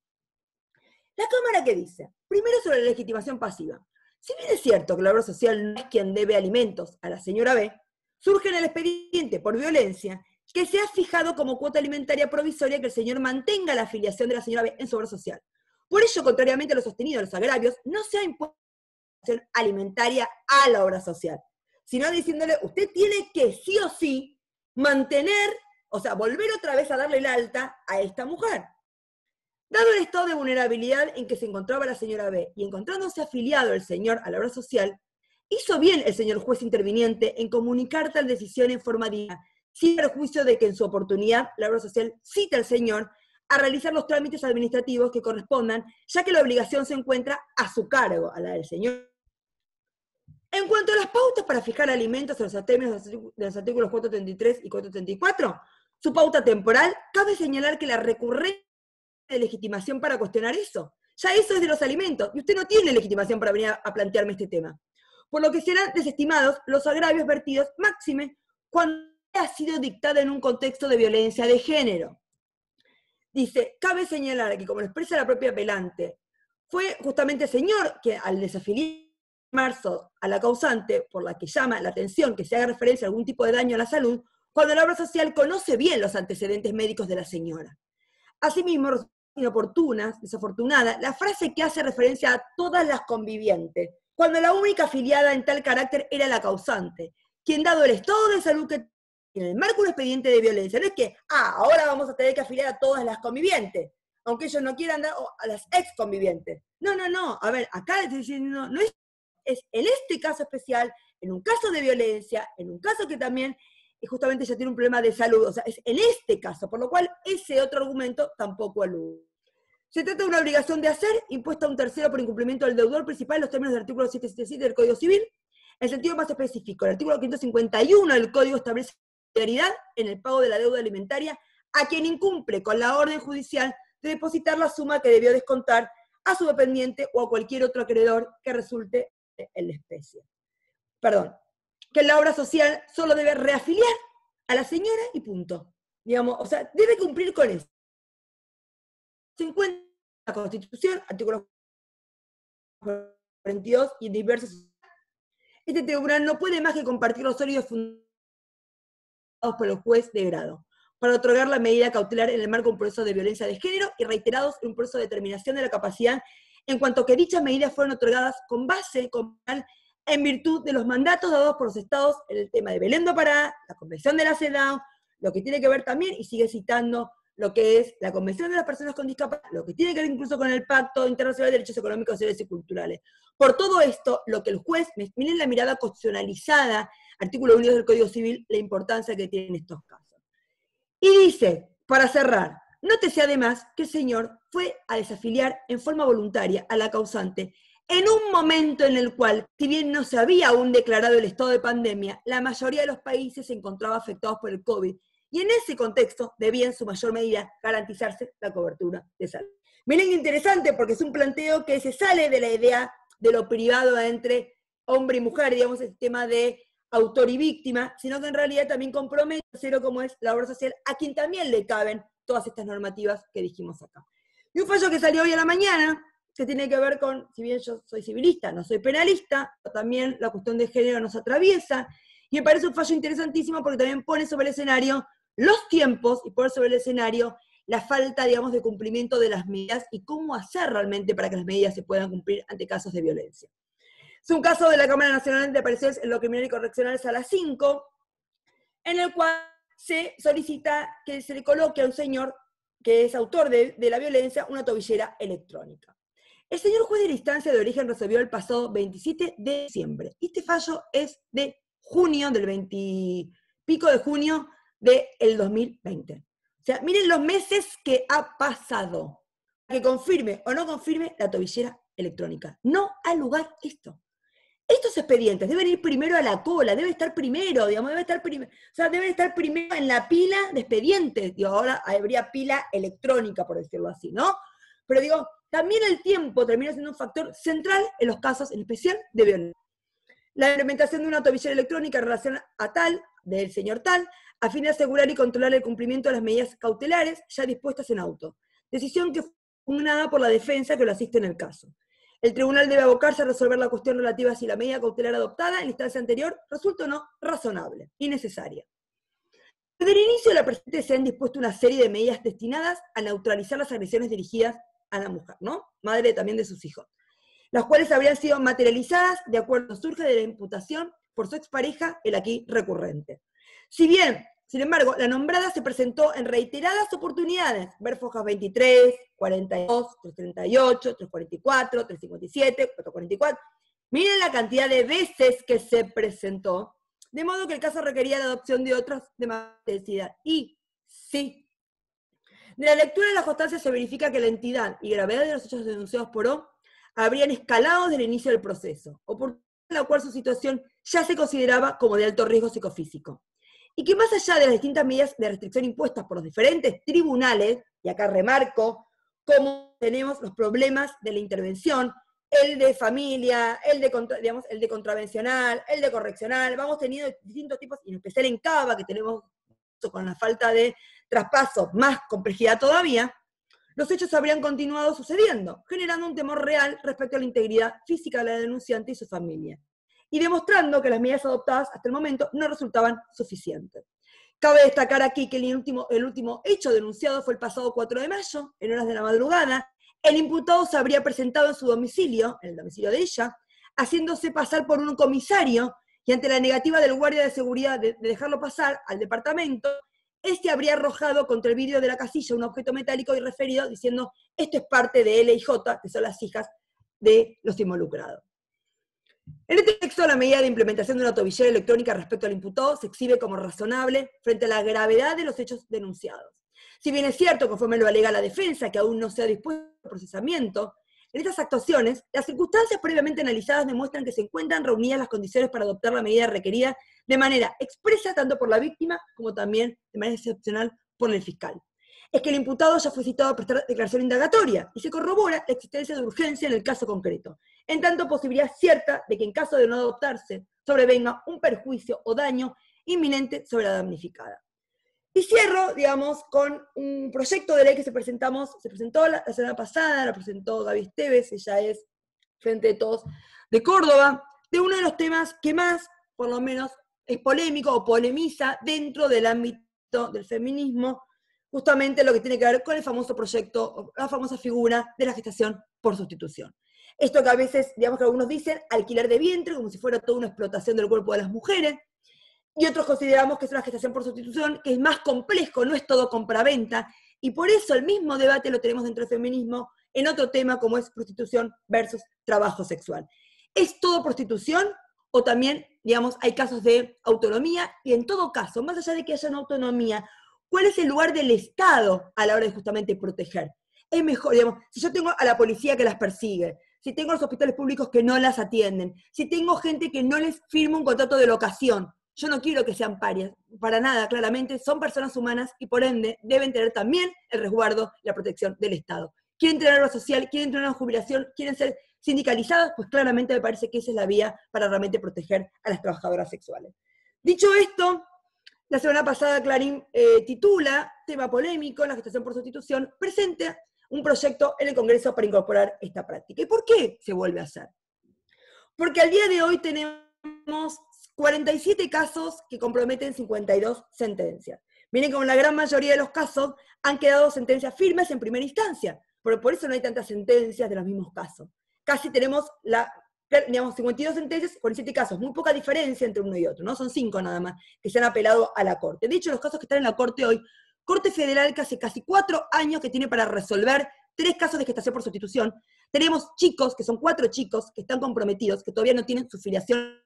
La Cámara, ¿qué dice? Primero sobre la legitimación pasiva. Si bien es cierto que la obra social no es quien debe alimentos a la señora B, surge en el expediente por violencia que se ha fijado como cuota alimentaria provisoria que el señor mantenga la afiliación de la señora B en su obra social. Por ello, contrariamente a lo sostenido de los agravios, no se ha impuesto alimentaria a la obra social, sino diciéndole, usted tiene que sí o sí mantener, o sea, volver otra vez a darle el alta a esta mujer. Dado el estado de vulnerabilidad en que se encontraba la señora B y encontrándose afiliado el señor a la obra social, hizo bien el señor juez interviniente en comunicar tal decisión en forma digna, sin perjuicio de que en su oportunidad la obra social cita al señor a realizar los trámites administrativos que correspondan, ya que la obligación se encuentra a su cargo, a la del señor. En cuanto a las pautas para fijar alimentos en los términos de los artículos 433 y 434, su pauta temporal, cabe señalar que la recurrencia de legitimación para cuestionar eso. Ya eso es de los alimentos, y usted no tiene legitimación para venir a plantearme este tema. Por lo que serán desestimados los agravios vertidos, máxime, cuando ha sido dictada en un contexto de violencia de género. Dice, cabe señalar que, como lo expresa la propia apelante, fue justamente el señor que al desafiliar en marzo a la causante, por la que llama la atención que se haga referencia a algún tipo de daño a la salud, cuando la obra social conoce bien los antecedentes médicos de la señora. Asimismo, resulta inoportuna, desafortunada, la frase que hace referencia a todas las convivientes, cuando la única afiliada en tal carácter era la causante, quien dado el estado de salud que en el marco de un expediente de violencia, no es que, ahora vamos a tener que afiliar a todas las convivientes, aunque ellos no quieran dar a las ex convivientes. No, a ver, acá les estoy diciendo, no es en este caso especial, en un caso de violencia, en un caso que también justamente ya tiene un problema de salud, o sea, es en este caso, por lo cual ese otro argumento tampoco alude. Se trata de una obligación de hacer impuesta a un tercero por incumplimiento del deudor principal en los términos del artículo 777 del Código Civil. En sentido más específico, el artículo 551 del Código establece prioridad en el pago de la deuda alimentaria a quien incumple con la orden judicial de depositar la suma que debió descontar a su dependiente o a cualquier otro acreedor que resulte en la especie. Perdón, que la obra social solo debe reafiliar a la señora y punto. Digamos, o sea, debe cumplir con eso. Se encuentra en la Constitución, artículo 42 y diversos. Este tribunal no puede más que compartir los sólidos fundados por el juez de grado para otorgar la medida cautelar en el marco de un proceso de violencia de género y reiterados en un proceso de determinación de la capacidad en cuanto que dichas medidas fueron otorgadas con base comunal en virtud de los mandatos dados por los estados en el tema de Belén do Pará, la Convención de la CEDAW, lo que tiene que ver también, y sigue citando lo que es la Convención de las Personas con Discapacidad, lo que tiene que ver incluso con el Pacto Internacional de Derechos Económicos, Sociales y Culturales. Por todo esto, lo que el juez, miren la mirada constitucionalizada, artículo 1 del Código Civil, la importancia que tiene en estos casos. Y dice, para cerrar, nótese además que el señor fue a desafiliar en forma voluntaria a la causante en un momento en el cual, si bien no se había aún declarado el estado de pandemia, la mayoría de los países se encontraba afectados por el COVID, y en ese contexto debía en su mayor medida garantizarse la cobertura de salud. Miren qué interesante, porque es un planteo que se sale de la idea de lo privado entre hombre y mujer, digamos, el tema de autor y víctima, sino que en realidad también compromete a cero como es la obra social, a quien también le caben todas estas normativas que dijimos acá. Y un fallo que salió hoy a la mañana, que tiene que ver con, si bien yo soy civilista, no soy penalista, también la cuestión de género nos atraviesa, y me parece un fallo interesantísimo porque también pone sobre el escenario los tiempos, y pone sobre el escenario la falta, digamos, de cumplimiento de las medidas, y cómo hacer realmente para que las medidas se puedan cumplir ante casos de violencia. Es un caso de la Cámara Nacional de Apelaciones en lo Criminal y Correccional Sala 5, en el cual se solicita que se le coloque a un señor que es autor de la violencia una tobillera electrónica. El señor juez de la instancia de origen resolvió el pasado 27 de diciembre. Este fallo es de junio, del 20 y pico de junio del 2020. O sea, miren los meses que ha pasado. Que confirme o no confirme la tobillera electrónica. No ha lugar esto. Estos expedientes deben ir primero a la cola, debe estar primero, digamos, deben estar primero en la pila de expedientes. Digo, ahora habría pila electrónica, por decirlo así, ¿no? Pero digo, también el tiempo termina siendo un factor central en los casos, en especial de violencia. La implementación de una tobillera electrónica en relación a tal, del señor tal, a fin de asegurar y controlar el cumplimiento de las medidas cautelares ya dispuestas en auto. Decisión que fue pugnada por la defensa que lo asiste en el caso. El tribunal debe abocarse a resolver la cuestión relativa a si la medida cautelar adoptada en la instancia anterior resulta o no razonable y necesaria. Desde el inicio de la presente se han dispuesto una serie de medidas destinadas a neutralizar las agresiones dirigidas a la mujer, ¿no? Madre también de sus hijos, las cuales habrían sido materializadas de acuerdo surge de la imputación por su expareja, el aquí recurrente. Si bien Sin embargo, la nombrada se presentó en reiteradas oportunidades, ver fojas 23, 42, 338, 344, 357, 444. Miren la cantidad de veces que se presentó, de modo que el caso requería la adopción de otros de más densidad. Y sí, de la lectura de las constancias se verifica que la entidad y gravedad de los hechos denunciados por O habrían escalado desde el inicio del proceso, oportunidad en la cual su situación ya se consideraba como de alto riesgo psicofísico. Y que más allá de las distintas medidas de restricción impuestas por los diferentes tribunales, y acá remarco cómo tenemos los problemas de la intervención, el de familia, el de contravencional, el de correccional, vamos teniendo distintos tipos, y en especial en Cava, que tenemos con la falta de traspaso más complejidad todavía, los hechos habrían continuado sucediendo, generando un temor real respecto a la integridad física de la denunciante y su familia, y demostrando que las medidas adoptadas hasta el momento no resultaban suficientes. Cabe destacar aquí que el último hecho denunciado fue el pasado 4 de mayo, en horas de la madrugada. El imputado se habría presentado en su domicilio, en el domicilio de ella, haciéndose pasar por un comisario, y ante la negativa del guardia de seguridad de dejarlo pasar al departamento, este habría arrojado contra el vidrio de la casilla un objeto metálico y referido diciendo: esto es parte de L y J, que son las hijas de los involucrados. En este texto, la medida de implementación de una tobillera electrónica respecto al imputado se exhibe como razonable frente a la gravedad de los hechos denunciados. Si bien es cierto, conforme lo alega la defensa, que aún no se ha dispuesto el procesamiento, en estas actuaciones, las circunstancias previamente analizadas demuestran que se encuentran reunidas las condiciones para adoptar la medida requerida de manera expresa tanto por la víctima como también de manera excepcional por el fiscal. Es que el imputado ya fue citado a prestar declaración indagatoria y se corrobora la existencia de urgencia en el caso concreto, en tanto posibilidad cierta de que en caso de no adoptarse sobrevenga un perjuicio o daño inminente sobre la damnificada. Y cierro, digamos, con un proyecto de ley que se presentó la semana pasada, la presentó Gaby Esteves, ella es Frente de Todos de Córdoba, de uno de los temas que más, por lo menos, es polémico o polemiza dentro del ámbito del feminismo, justamente lo que tiene que ver con el famoso proyecto, la famosa figura de la gestación por sustitución. Esto que a veces, digamos que algunos dicen, alquiler de vientre, como si fuera toda una explotación del cuerpo de las mujeres, y otros consideramos que es una gestación por sustitución, que es más complejo, no es todo compraventa, y por eso el mismo debate lo tenemos dentro del feminismo en otro tema como es prostitución versus trabajo sexual. ¿Es todo prostitución o también, digamos, hay casos de autonomía? Y en todo caso, más allá de que haya una autonomía, ¿cuál es el lugar del Estado a la hora de justamente proteger? Es mejor, digamos, si yo tengo a la policía que las persigue, si tengo los hospitales públicos que no las atienden, si tengo gente que no les firma un contrato de locación, yo no quiero que sean parias, para nada, claramente, son personas humanas y por ende deben tener también el resguardo y la protección del Estado. ¿Quieren tener obra social? ¿Quieren tener una jubilación? ¿Quieren ser sindicalizadas? Pues claramente me parece que esa es la vía para realmente proteger a las trabajadoras sexuales. Dicho esto, la semana pasada Clarín titula, tema polémico, la gestación por sustitución, presenta un proyecto en el Congreso para incorporar esta práctica. ¿Y por qué se vuelve a hacer? Porque al día de hoy tenemos 47 casos que comprometen 52 sentencias. Miren como la gran mayoría de los casos han quedado sentencias firmes en primera instancia, pero por eso no hay tantas sentencias de los mismos casos. Casi tenemos, digamos, 52 sentencias, 47 casos, muy poca diferencia entre uno y otro, ¿no? Son 5 nada más que se han apelado a la Corte. De hecho, los casos que están en la Corte hoy, Corte Federal que hace casi 4 años que tiene para resolver 3 casos de gestación por sustitución, tenemos chicos, que son 4 chicos, que están comprometidos, que todavía no tienen su filiación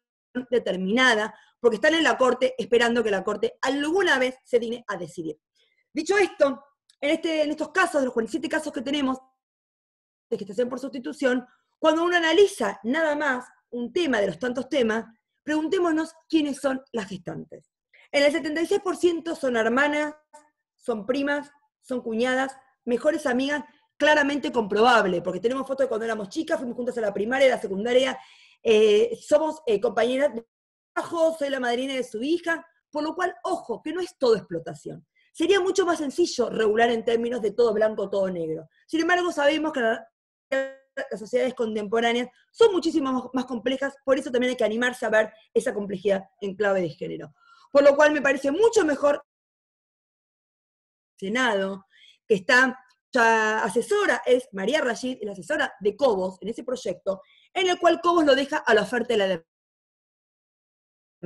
determinada, porque están en la Corte esperando que la Corte alguna vez se digne a decidir. Dicho esto, en estos casos, de los 47 casos que tenemos de gestación por sustitución, cuando uno analiza nada más un tema de los tantos temas, preguntémonos quiénes son las gestantes. En el 76% son hermanas, son primas, son cuñadas, mejores amigas, claramente comprobable, porque tenemos fotos de cuando éramos chicas, fuimos juntas a la primaria, a la secundaria, somos compañeras de trabajo, soy la madrina de su hija, por lo cual, ojo, que no es todo explotación. Sería mucho más sencillo regular en términos de todo blanco, todo negro. Sin embargo, sabemos que las sociedades contemporáneas son muchísimo más complejas, por eso también hay que animarse a ver esa complejidad en clave de género. Por lo cual me parece mucho mejor el Senado, que está, la asesora es María Rashid, la asesora de Cobos en ese proyecto, en el cual Cobos lo deja a la oferta de la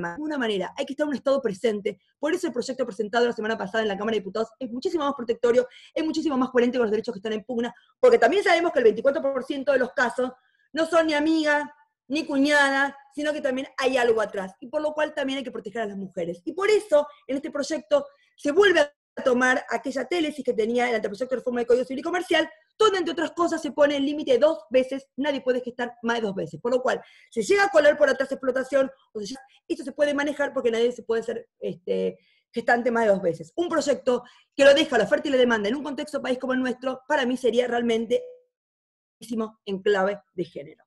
alguna manera, hay que estar en un estado presente. Por eso el proyecto presentado la semana pasada en la Cámara de Diputados es muchísimo más protectorio, es muchísimo más coherente con los derechos que están en pugna, porque también sabemos que el 24% de los casos no son ni amiga, ni cuñada, sino que también hay algo atrás, y por lo cual también hay que proteger a las mujeres. Y por eso, en este proyecto, se vuelve a tomar aquella télesis que tenía el anteproyecto de reforma del Código Civil y Comercial, donde, entre otras cosas, se pone el límite de 2 veces, nadie puede gestar más de 2 veces. Por lo cual, se llega a colar por atrás explotación, o sea, esto se puede manejar porque nadie se puede ser gestante más de 2 veces. Un proyecto que lo deja la oferta y la demanda en un contexto país como el nuestro, para mí sería realmente en clave de género.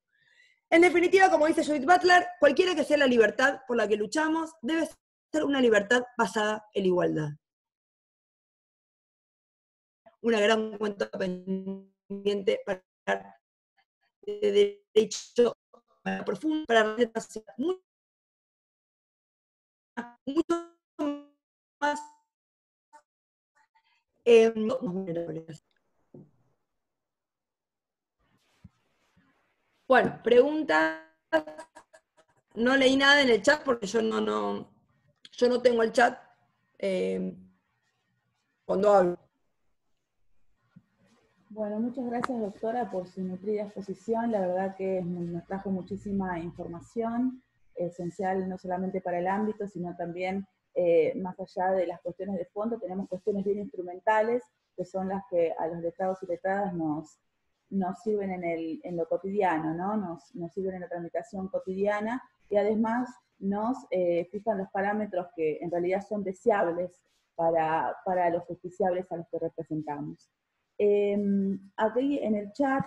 En definitiva, como dice Judith Butler, cualquiera que sea la libertad por la que luchamos, debe ser una libertad basada en la igualdad. Una gran cuenta pendiente para de derecho profundo, para mucho más vulnerables. Bueno, preguntas. No leí nada en el chat porque yo no tengo el chat cuando hablo. Bueno, muchas gracias, doctora, por su nutrida exposición. La verdad que nos trajo muchísima información, esencial no solamente para el ámbito, sino también más allá de las cuestiones de fondo, tenemos cuestiones bien instrumentales, que son las que a los letrados y letradas nos sirven en lo cotidiano, ¿no? Nos sirven en la tramitación cotidiana, y además nos fijan los parámetros que en realidad son deseables para los justiciables a los que representamos. Aquí en el chat,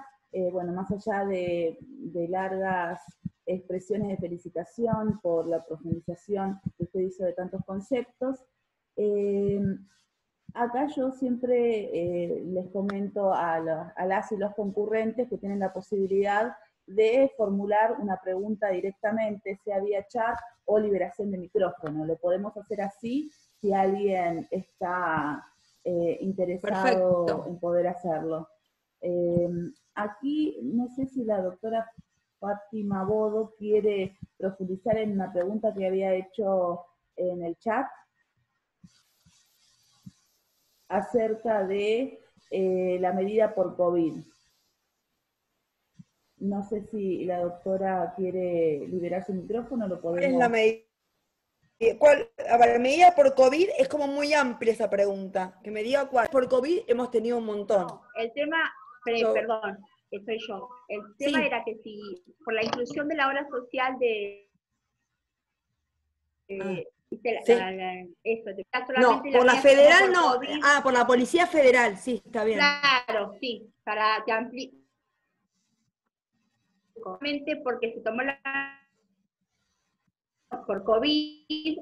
bueno, más allá de largas expresiones de felicitación por la profundización que usted hizo de tantos conceptos, acá yo siempre les comento a las y los concurrentes que tienen la posibilidad de formular una pregunta directamente, sea vía chat o liberación de micrófono. Lo podemos hacer así si alguien está interesado Perfecto. en poder hacerlo. Aquí, no sé si la doctora Fátima Bodo quiere profundizar en una pregunta que había hecho en el chat acerca de la medida por COVID. No sé si la doctora quiere liberar su micrófono, lo podemos... ¿Cuál es la medida? A ver, medida por COVID es como muy amplia esa pregunta. Que me diga cuál. Por COVID hemos tenido un montón. No, el tema, perdón, soy yo. El tema sí. era que si por la inclusión de la obra social de... No, por la federal no. Ah, por la Policía Federal, sí, está bien. Claro, sí, para que amplíe. Porque se tomó la por COVID.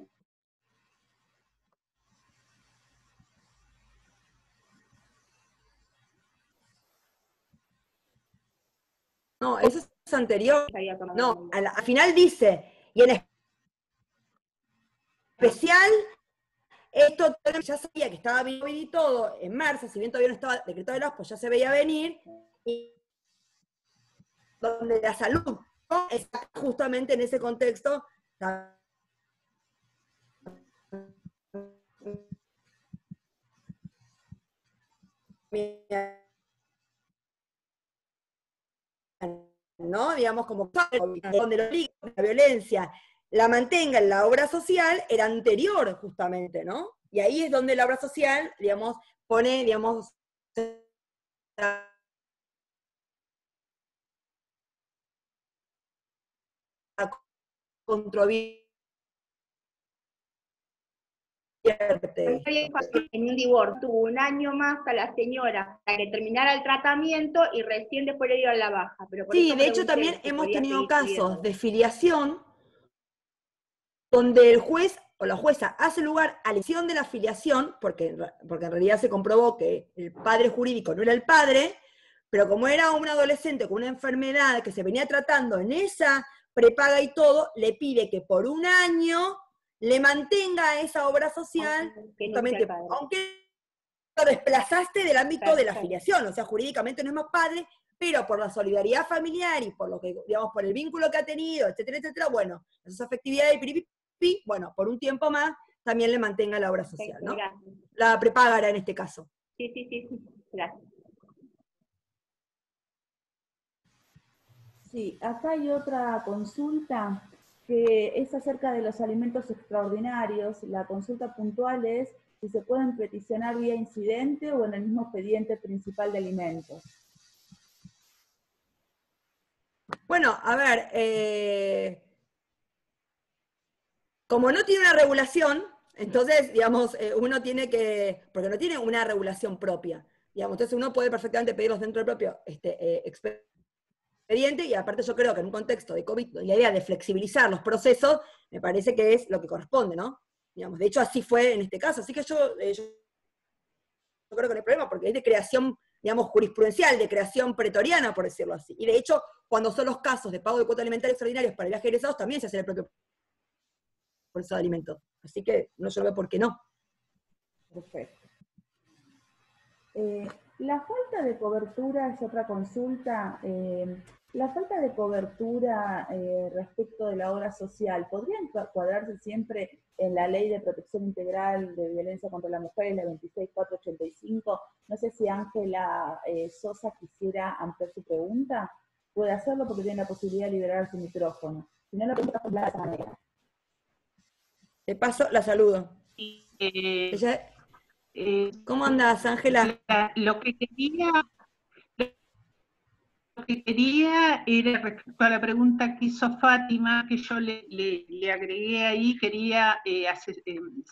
No, eso es anterior. No, al final dice, y en especial, esto ya sabía que estaba bien y todo, en marzo, si bien todavía no estaba decretado el OSPO, ya se veía venir, y donde la salud, ¿no? Es justamente en ese contexto, ¿no? Digamos, como donde la violencia la mantenga en la obra social, era anterior justamente, ¿no? Y ahí es donde la obra social, digamos, pone, digamos, controvierte. En un divorcio, tuvo un año más a la señora para que terminara el tratamiento y recién después le dieron la baja. Pero por sí, de hecho también hemos tenido casos de filiación donde el juez o la jueza hace lugar a lesión de la filiación, porque en realidad se comprobó que el padre jurídico no era el padre, pero como era un adolescente con una enfermedad que se venía tratando en esa prepaga y todo, le pide que por un año le mantenga esa obra social, justamente, aunque lo desplazaste del ámbito de la filiación, o sea, jurídicamente no es más padre, pero por la solidaridad familiar y por lo que, digamos, por el vínculo que ha tenido, etcétera, etcétera, bueno, esa afectividad y ISPI, bueno, por un tiempo más, también le mantenga la obra social, Perfecto, ¿no? gracias. La prepaga era en este caso. Sí, sí, sí, sí, gracias. Sí, acá hay otra consulta que es acerca de los alimentos extraordinarios. La consulta puntual es si se pueden peticionar vía incidente o en el mismo expediente principal de alimentos. Bueno, a ver, como no tiene una regulación, entonces, digamos, uno tiene que, porque no tiene una regulación propia, digamos, entonces uno puede perfectamente pedirlos dentro del propio expediente, y aparte yo creo que en un contexto de COVID, la idea de flexibilizar los procesos, me parece que es lo que corresponde, ¿no? Digamos, de hecho, así fue en este caso, así que yo creo que no hay problema, porque es de creación, digamos, jurisprudencial, de creación pretoriana, por decirlo así. Y de hecho, cuando son los casos de pago de cuota alimentaria extraordinarios para viajes egresados, también se hace el propio proceso de alimentos. Así que no se veo por qué no. Perfecto. La falta de cobertura es otra consulta. La falta de cobertura respecto de la obra social, ¿podría encuadrarse siempre en la Ley de Protección Integral de Violencia contra la Mujer, la 26485? No sé si Ángela Sosa quisiera ampliar su pregunta. Puede hacerlo porque tiene la posibilidad de liberar su micrófono. Si no, la pregunta es de esa manera. De paso, la saludo. Eh, Ella, eh, ¿cómo andás, Ángela? lo que quería era respecto a la pregunta que hizo Fátima, que yo le agregué ahí, quería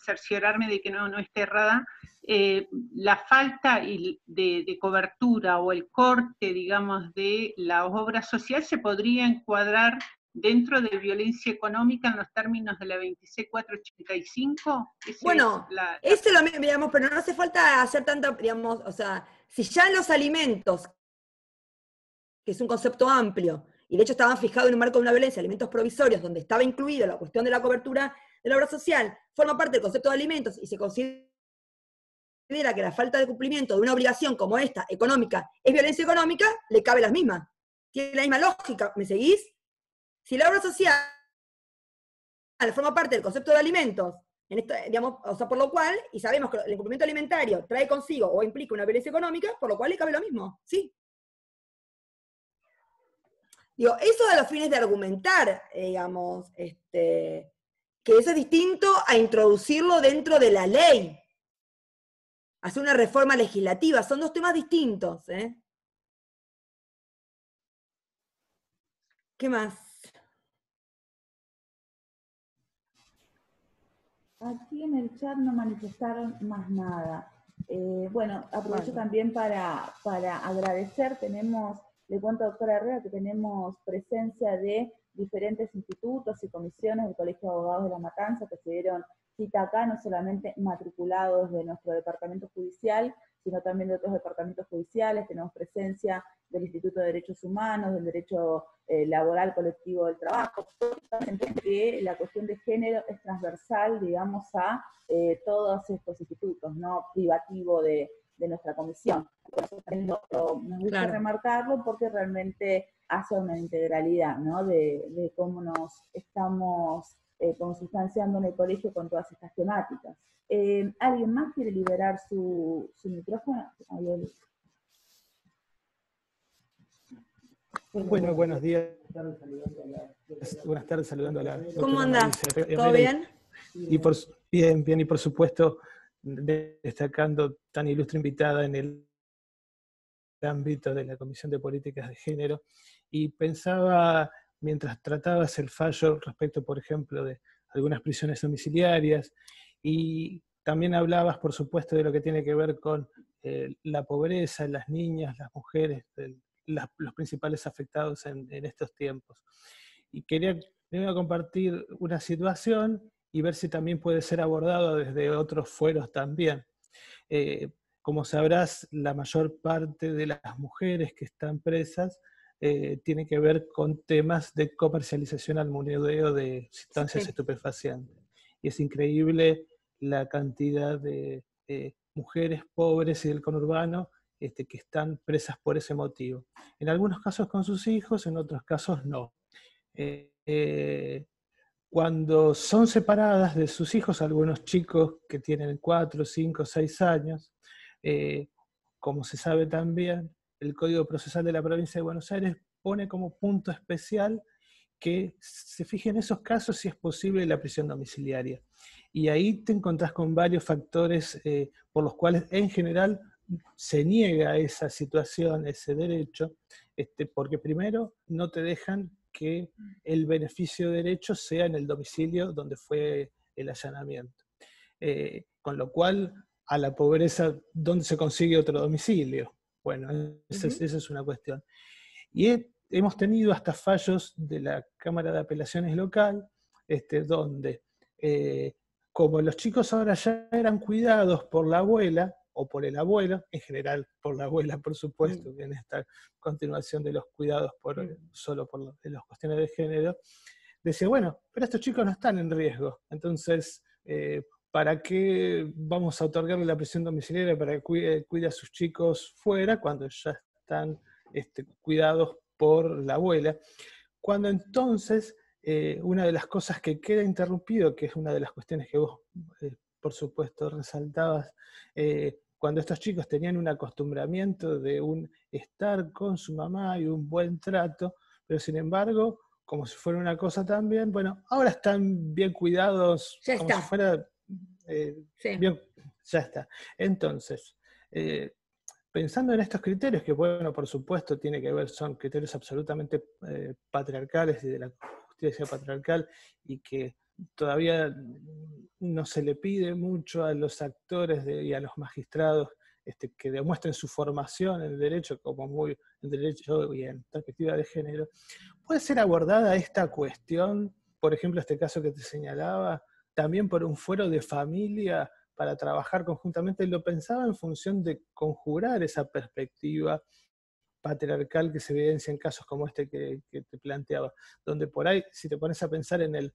cerciorarme de que no esté errada, la falta de cobertura o el corte, digamos, de la obra social se podría encuadrar dentro de violencia económica en los términos de la 26485. Bueno, eso lo mismo, digamos, pero no hace falta hacer tanta, digamos, o sea, si ya en los alimentos, que es un concepto amplio, y de hecho estaban fijados en un marco de una violencia, alimentos provisorios, donde estaba incluida la cuestión de la cobertura de la obra social, forma parte del concepto de alimentos y se considera que la falta de cumplimiento de una obligación como esta, económica, es violencia económica, le cabe las mismas. Tiene la misma lógica, ¿me seguís? Si la obra social forma parte del concepto de alimentos, en esto, digamos, o sea, por lo cual, y sabemos que el incumplimiento alimentario trae consigo o implica una violencia económica, por lo cual le cabe lo mismo, ¿sí? Digo, eso a los fines de argumentar, digamos, que eso es distinto a introducirlo dentro de la ley. Hacer una reforma legislativa, son dos temas distintos, ¿eh? ¿Qué más? Aquí en el chat no manifestaron más nada. Bueno, aprovecho también para agradecer, le cuento, doctora Herrera, que tenemos presencia de diferentes institutos y comisiones del Colegio de Abogados de La Matanza que se dieron cita acá, no solamente matriculados de nuestro departamento judicial, sino también de otros departamentos judiciales. Tenemos presencia del Instituto de Derechos Humanos, del Derecho Laboral Colectivo del Trabajo, que la cuestión de género es transversal, digamos, a todos estos institutos, no privativo de nuestra comisión. Nos gusta remarcarlo porque realmente hace una integralidad, ¿no? de cómo nos estamos consustanciando en el colegio con todas estas temáticas. ¿Alguien más quiere liberar su micrófono? Bueno, buenos días. Buenas tardes, saludando a la doctora. ¿Cómo andás? ¿Todo bien? Bien, y por supuesto, destacando tan ilustre invitada en el ámbito de la Comisión de Políticas de Género, y pensaba, mientras tratabas el fallo respecto, por ejemplo, de algunas prisiones domiciliarias, y también hablabas, por supuesto, de lo que tiene que ver con la pobreza, las niñas, las mujeres, los principales afectados en estos tiempos. Y quería compartir una situación y ver si también puede ser abordado desde otros fueros también. Como sabrás, la mayor parte de las mujeres que están presas tiene que ver con temas de comercialización al menudeo de sustancias estupefacientes. Y es increíble la cantidad de mujeres pobres y del conurbano que están presas por ese motivo. En algunos casos con sus hijos, en otros casos no. cuando son separadas de sus hijos, algunos chicos que tienen 4, 5, 6 años, como se sabe también, el Código Procesal de la Provincia de Buenos Aires pone como punto especial que se fije en esos casos si es posible la prisión domiciliaria. Y ahí te encontrás con varios factores por los cuales en general se niega esa situación, ese derecho, porque primero no te dejan que el beneficio de derecho sea en el domicilio donde fue el allanamiento. Con lo cual, a la pobreza, ¿dónde se consigue otro domicilio? Bueno, esa es una cuestión. Y hemos tenido hasta fallos de la Cámara de Apelaciones local, donde, como los chicos ahora ya eran cuidados por la abuela, o por el abuelo, en general por la abuela, por supuesto, que en esta continuación de los cuidados solo por las cuestiones de género, decía, bueno, pero estos chicos no están en riesgo, entonces, ¿para qué vamos a otorgarle la prisión domiciliaria para que cuide a sus chicos fuera cuando ya están cuidados por la abuela? Cuando entonces, una de las cosas que queda interrumpido, que es una de las cuestiones que vos, por supuesto, resaltabas, cuando estos chicos tenían un acostumbramiento de un estar con su mamá y un buen trato, pero sin embargo, como si fuera una cosa también, bueno, ahora están bien cuidados, ya como está. Si fuera Sí. bien, ya está. Entonces, pensando en estos criterios, que bueno, por supuesto, tiene que ver, son criterios absolutamente patriarcales y de la justicia patriarcal, y que todavía no se le pide mucho a los actores y a los magistrados que demuestren su formación en el derecho, como muy en derecho y en perspectiva de género. ¿Puede ser abordada esta cuestión, por ejemplo, este caso que te señalaba, también por un fuero de familia para trabajar conjuntamente? Lo pensaba en función de conjurar esa perspectiva patriarcal que se evidencia en casos como este que te planteaba, donde por ahí, si te pones a pensar en el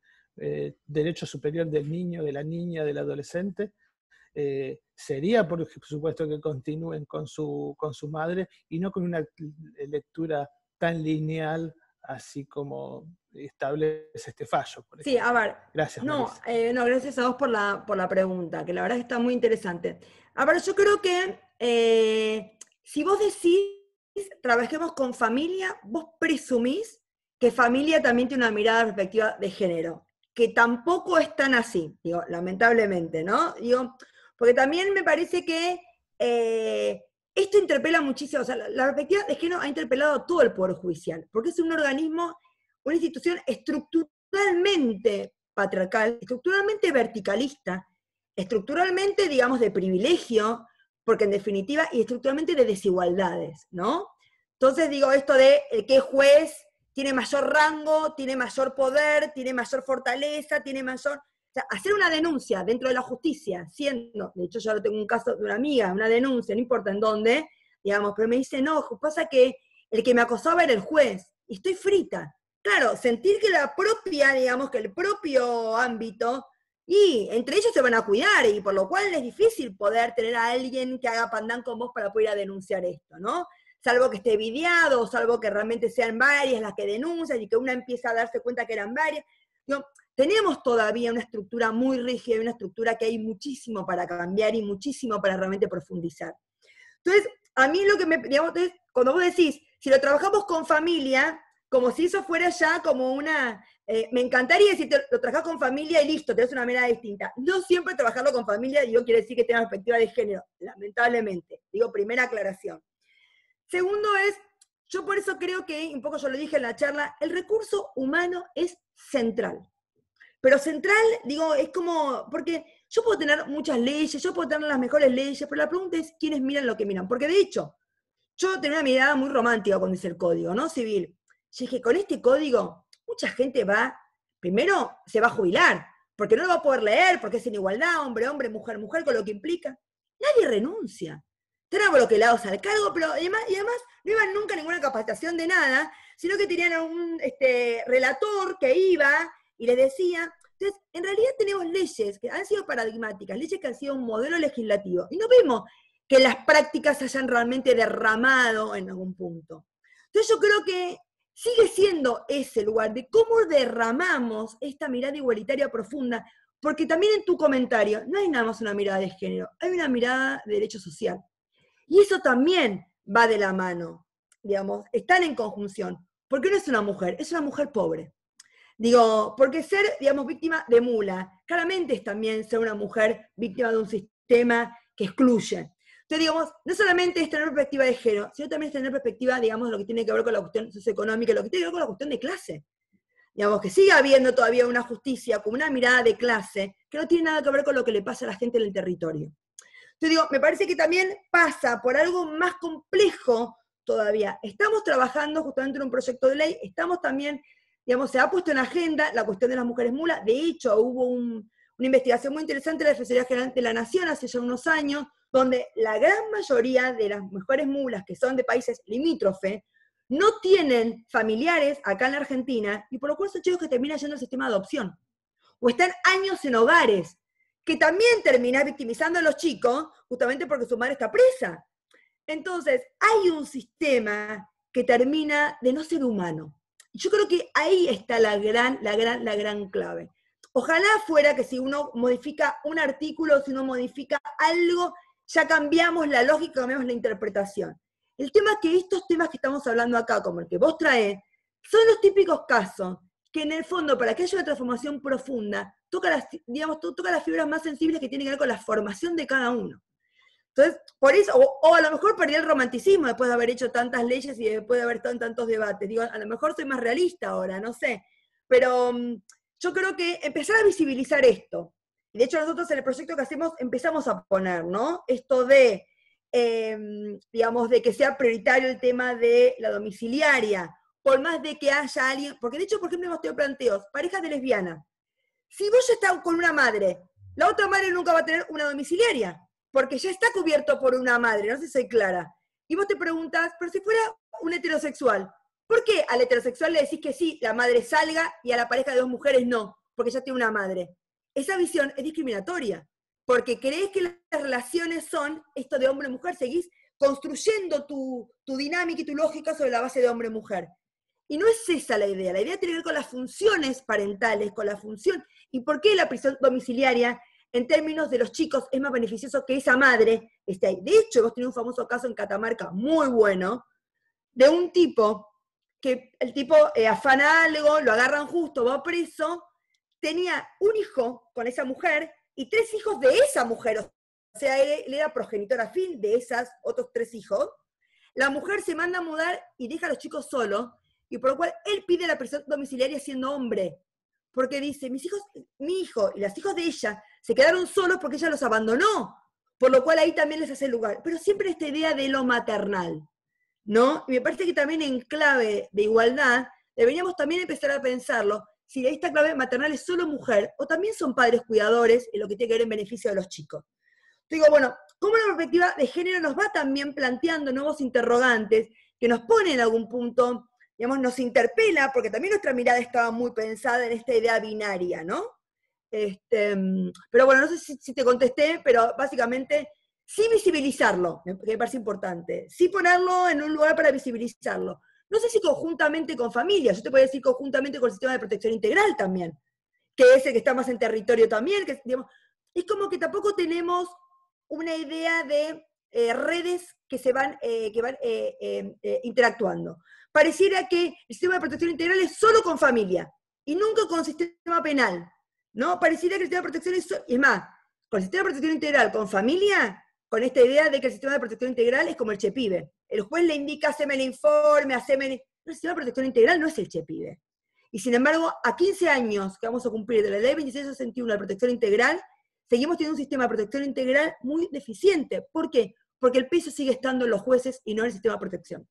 derecho superior del niño, de la niña, del adolescente, sería, por supuesto, que continúen con su madre y no con una lectura tan lineal, así como establece este fallo. Por Sí, a ver, gracias, Marisa. No, gracias a vos por la pregunta, que la verdad está muy interesante. A ver, yo creo que si vos decís, trabajemos con familia, vos presumís que familia también tiene una mirada perspectiva de género, que tampoco es tan así, digo, lamentablemente, ¿no? Digo, porque también me parece que esto interpela muchísimo, o sea, la perspectiva de género ha interpelado a todo el Poder Judicial, porque es un organismo, una institución estructuralmente patriarcal, estructuralmente verticalista, estructuralmente, digamos, de privilegio, porque en definitiva, y estructuralmente de desigualdades, ¿no? Entonces digo esto de qué juez tiene mayor rango, tiene mayor poder, tiene mayor fortaleza, tiene mayor... O sea, hacer una denuncia dentro de la justicia, siendo, de hecho yo ahora tengo un caso de una amiga, una denuncia, no importa en dónde, digamos, pero me dice, no, pasa que el que me acosaba era el juez, y estoy frita. Claro, sentir que la propia, digamos, que el propio ámbito, y entre ellos se van a cuidar, y por lo cual es difícil poder tener a alguien que haga pandán con vos para poder ir a denunciar esto, ¿no? Salvo que esté videado, o salvo que realmente sean varias las que denuncian, y que una empieza a darse cuenta que eran varias. Digo, tenemos todavía una estructura muy rígida, una estructura que hay muchísimo para cambiar y muchísimo para realmente profundizar. Entonces, a mí lo que digamos, cuando vos decís, si lo trabajamos con familia, como si eso fuera ya como una... me encantaría decir, lo trabajás con familia y listo, tenés una mirada distinta. No siempre trabajarlo con familia, digo, quiere decir que tenga perspectiva de género, lamentablemente. Digo, primera aclaración. Segundo es, yo por eso creo que, un poco yo lo dije en la charla, el recurso humano es central. Pero central, digo, es como, porque yo puedo tener muchas leyes, yo puedo tener las mejores leyes, pero la pregunta es quiénes miran lo que miran. Porque de hecho, yo tenía una mirada muy romántica cuando hice el código, ¿no? Civil. Yo dije, con este código, mucha gente primero se va a jubilar, porque no lo va a poder leer, porque es en igualdad, hombre, hombre, mujer, mujer, con lo que implica. Nadie renuncia. Están bloqueados al cargo, pero además no iban nunca a ninguna capacitación de nada, sino que tenían a un relator que iba y les decía. Entonces, en realidad tenemos leyes que han sido paradigmáticas, leyes que han sido un modelo legislativo, y no vemos que las prácticas se hayan realmente derramado en algún punto. Entonces yo creo que sigue siendo ese lugar de cómo derramamos esta mirada igualitaria profunda, porque también en tu comentario no hay nada más una mirada de género, hay una mirada de derecho social. Y eso también va de la mano, digamos, están en conjunción. Porque no es una mujer pobre. Digo, porque ser, digamos, víctima de mula, claramente es también ser una mujer víctima de un sistema que excluye. Entonces, digamos, no solamente es tener perspectiva de género, sino también es tener perspectiva, digamos, de lo que tiene que ver con la cuestión socioeconómica, lo que tiene que ver con la cuestión de clase. Digamos, que siga habiendo todavía una justicia con una mirada de clase que no tiene nada que ver con lo que le pasa a la gente en el territorio. Entonces, digo, me parece que también pasa por algo más complejo todavía. Estamos trabajando justamente en un proyecto de ley, estamos también, digamos, se ha puesto en agenda la cuestión de las mujeres mulas. De hecho, hubo una investigación muy interesante de la Defensoría General de la Nación hace ya unos años, donde la gran mayoría de las mujeres mulas que son de países limítrofes no tienen familiares acá en la Argentina, y por lo cual son chicos que terminan yendo al sistema de adopción, o están años en hogares, que también termina victimizando a los chicos, justamente porque su madre está presa. Entonces, hay un sistema que termina de no ser humano. Yo creo que ahí está la gran clave. Ojalá fuera que si uno modifica un artículo, si uno modifica algo, ya cambiamos la lógica, cambiamos la interpretación. El tema es que estos temas que estamos hablando acá, como el que vos traés, son los típicos casos que en el fondo, para que haya una transformación profunda, toca las fibras más sensibles que tienen que ver con la formación de cada uno. Entonces, por eso, o a lo mejor perdí el romanticismo después de haber hecho tantas leyes y después de haber estado en tantos debates. Digo, a lo mejor soy más realista ahora, no sé. Pero yo creo que empezar a visibilizar esto, y de hecho nosotros en el proyecto que hacemos empezamos a poner, ¿no? Esto de, digamos, de que sea prioritario el tema de la domiciliaria, por más de que haya alguien, porque de hecho, por ejemplo, hemos tenido planteos, parejas de lesbianas. Si vos ya estás con una madre, la otra madre nunca va a tener una domiciliaria, porque ya está cubierto por una madre, no sé si soy clara. Y vos te preguntás, pero si fuera un heterosexual, ¿por qué al heterosexual le decís que sí, la madre salga, y a la pareja de dos mujeres no, porque ya tiene una madre? Esa visión es discriminatoria, porque crees que las relaciones son esto de hombre-mujer, seguís construyendo tu dinámica y tu lógica sobre la base de hombre-mujer. Y no es esa la idea tiene que ver con las funciones parentales, con la función, y por qué la prisión domiciliaria, en términos de los chicos, es más beneficioso que esa madre esté ahí. De hecho, vos tenés un famoso caso en Catamarca, muy bueno, de un tipo, que el tipo afana algo, lo agarran justo, va preso, tenía un hijo con esa mujer, y 3 hijos de esa mujer, o sea, él era progenitor afín de esos otros 3 hijos. La mujer se manda a mudar y deja a los chicos solos, y por lo cual él pide la prisión domiciliaria siendo hombre, porque dice, mi hijo y los hijos de ella se quedaron solos porque ella los abandonó, por lo cual ahí también les hace lugar, pero siempre esta idea de lo maternal, ¿no? Y me parece que también en clave de igualdad, deberíamos también empezar a pensarlo, si esta clave maternal es solo mujer, o también son padres cuidadores, en lo que tiene que ver en beneficio de los chicos. Digo, bueno, cómo la perspectiva de género nos va también planteando nuevos interrogantes, que nos ponen en algún punto, digamos, nos interpela, porque también nuestra mirada estaba muy pensada en esta idea binaria, ¿no? Pero bueno, no sé si te contesté, pero básicamente sí visibilizarlo, que me parece importante, sí ponerlo en un lugar para visibilizarlo. No sé si conjuntamente con familias, yo te podría decir conjuntamente con el sistema de protección integral también, que es el que está más en territorio también, que digamos, es como que tampoco tenemos una idea de redes que van interactuando. Pareciera que el sistema de protección integral es solo con familia, y nunca con sistema penal, ¿no? Pareciera que el sistema de protección es más, con el sistema de protección integral, con familia, con esta idea de que el sistema de protección integral es como el CHEPIBE. El juez le indica, haceme el informe, el sistema de protección integral no es el CHEPIBE. Y sin embargo, a 15 años que vamos a cumplir de la ley 2661 de protección integral, seguimos teniendo un sistema de protección integral muy deficiente. ¿Por qué? Porque el peso sigue estando en los jueces y no en el sistema de protección.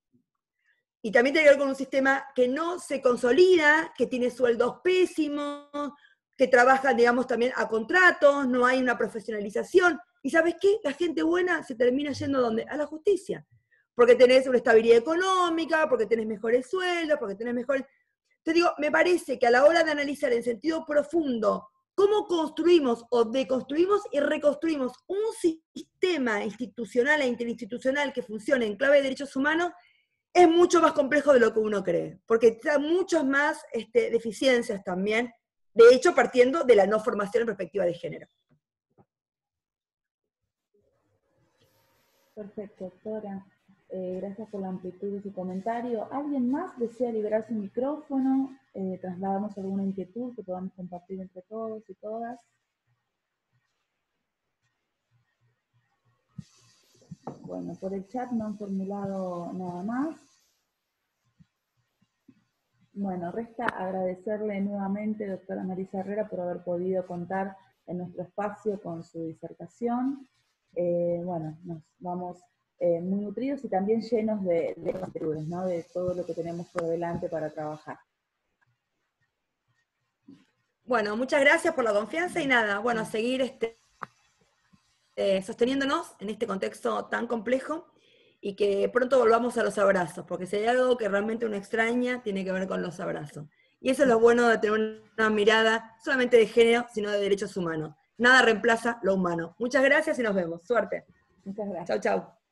Y también tiene que ver con un sistema que no se consolida, que tiene sueldos pésimos, que trabajan, digamos, también a contratos, no hay una profesionalización. ¿Y sabes qué? La gente buena se termina yendo ¿a dónde? A la justicia. Porque tenés una estabilidad económica, porque tenés mejores sueldos, porque tenés mejores... Entonces digo, me parece que a la hora de analizar en sentido profundo cómo construimos o deconstruimos y reconstruimos un sistema institucional e interinstitucional que funcione en clave de derechos humanos, es mucho más complejo de lo que uno cree, porque da muchas más deficiencias también, de hecho partiendo de la no formación en perspectiva de género. Perfecto, doctora. Gracias por la amplitud de su comentario. ¿Alguien más desea liberar su micrófono? ¿Trasladamos alguna inquietud que podamos compartir entre todos y todas? Bueno, por el chat no han formulado nada más. Bueno, resta agradecerle nuevamente, doctora Marisa Herrera, por haber podido contar en nuestro espacio con su disertación. Bueno, nos vamos muy nutridos y también llenos de inquietudes, ¿no? De todo lo que tenemos por delante para trabajar. Bueno, muchas gracias por la confianza y nada, bueno, a seguir sosteniéndonos en este contexto tan complejo y que pronto volvamos a los abrazos, porque si hay algo que realmente uno extraña, tiene que ver con los abrazos. Y eso es lo bueno de tener una mirada solamente de género, sino de derechos humanos. Nada reemplaza lo humano. Muchas gracias y nos vemos. Suerte. Muchas gracias. Chau, chau.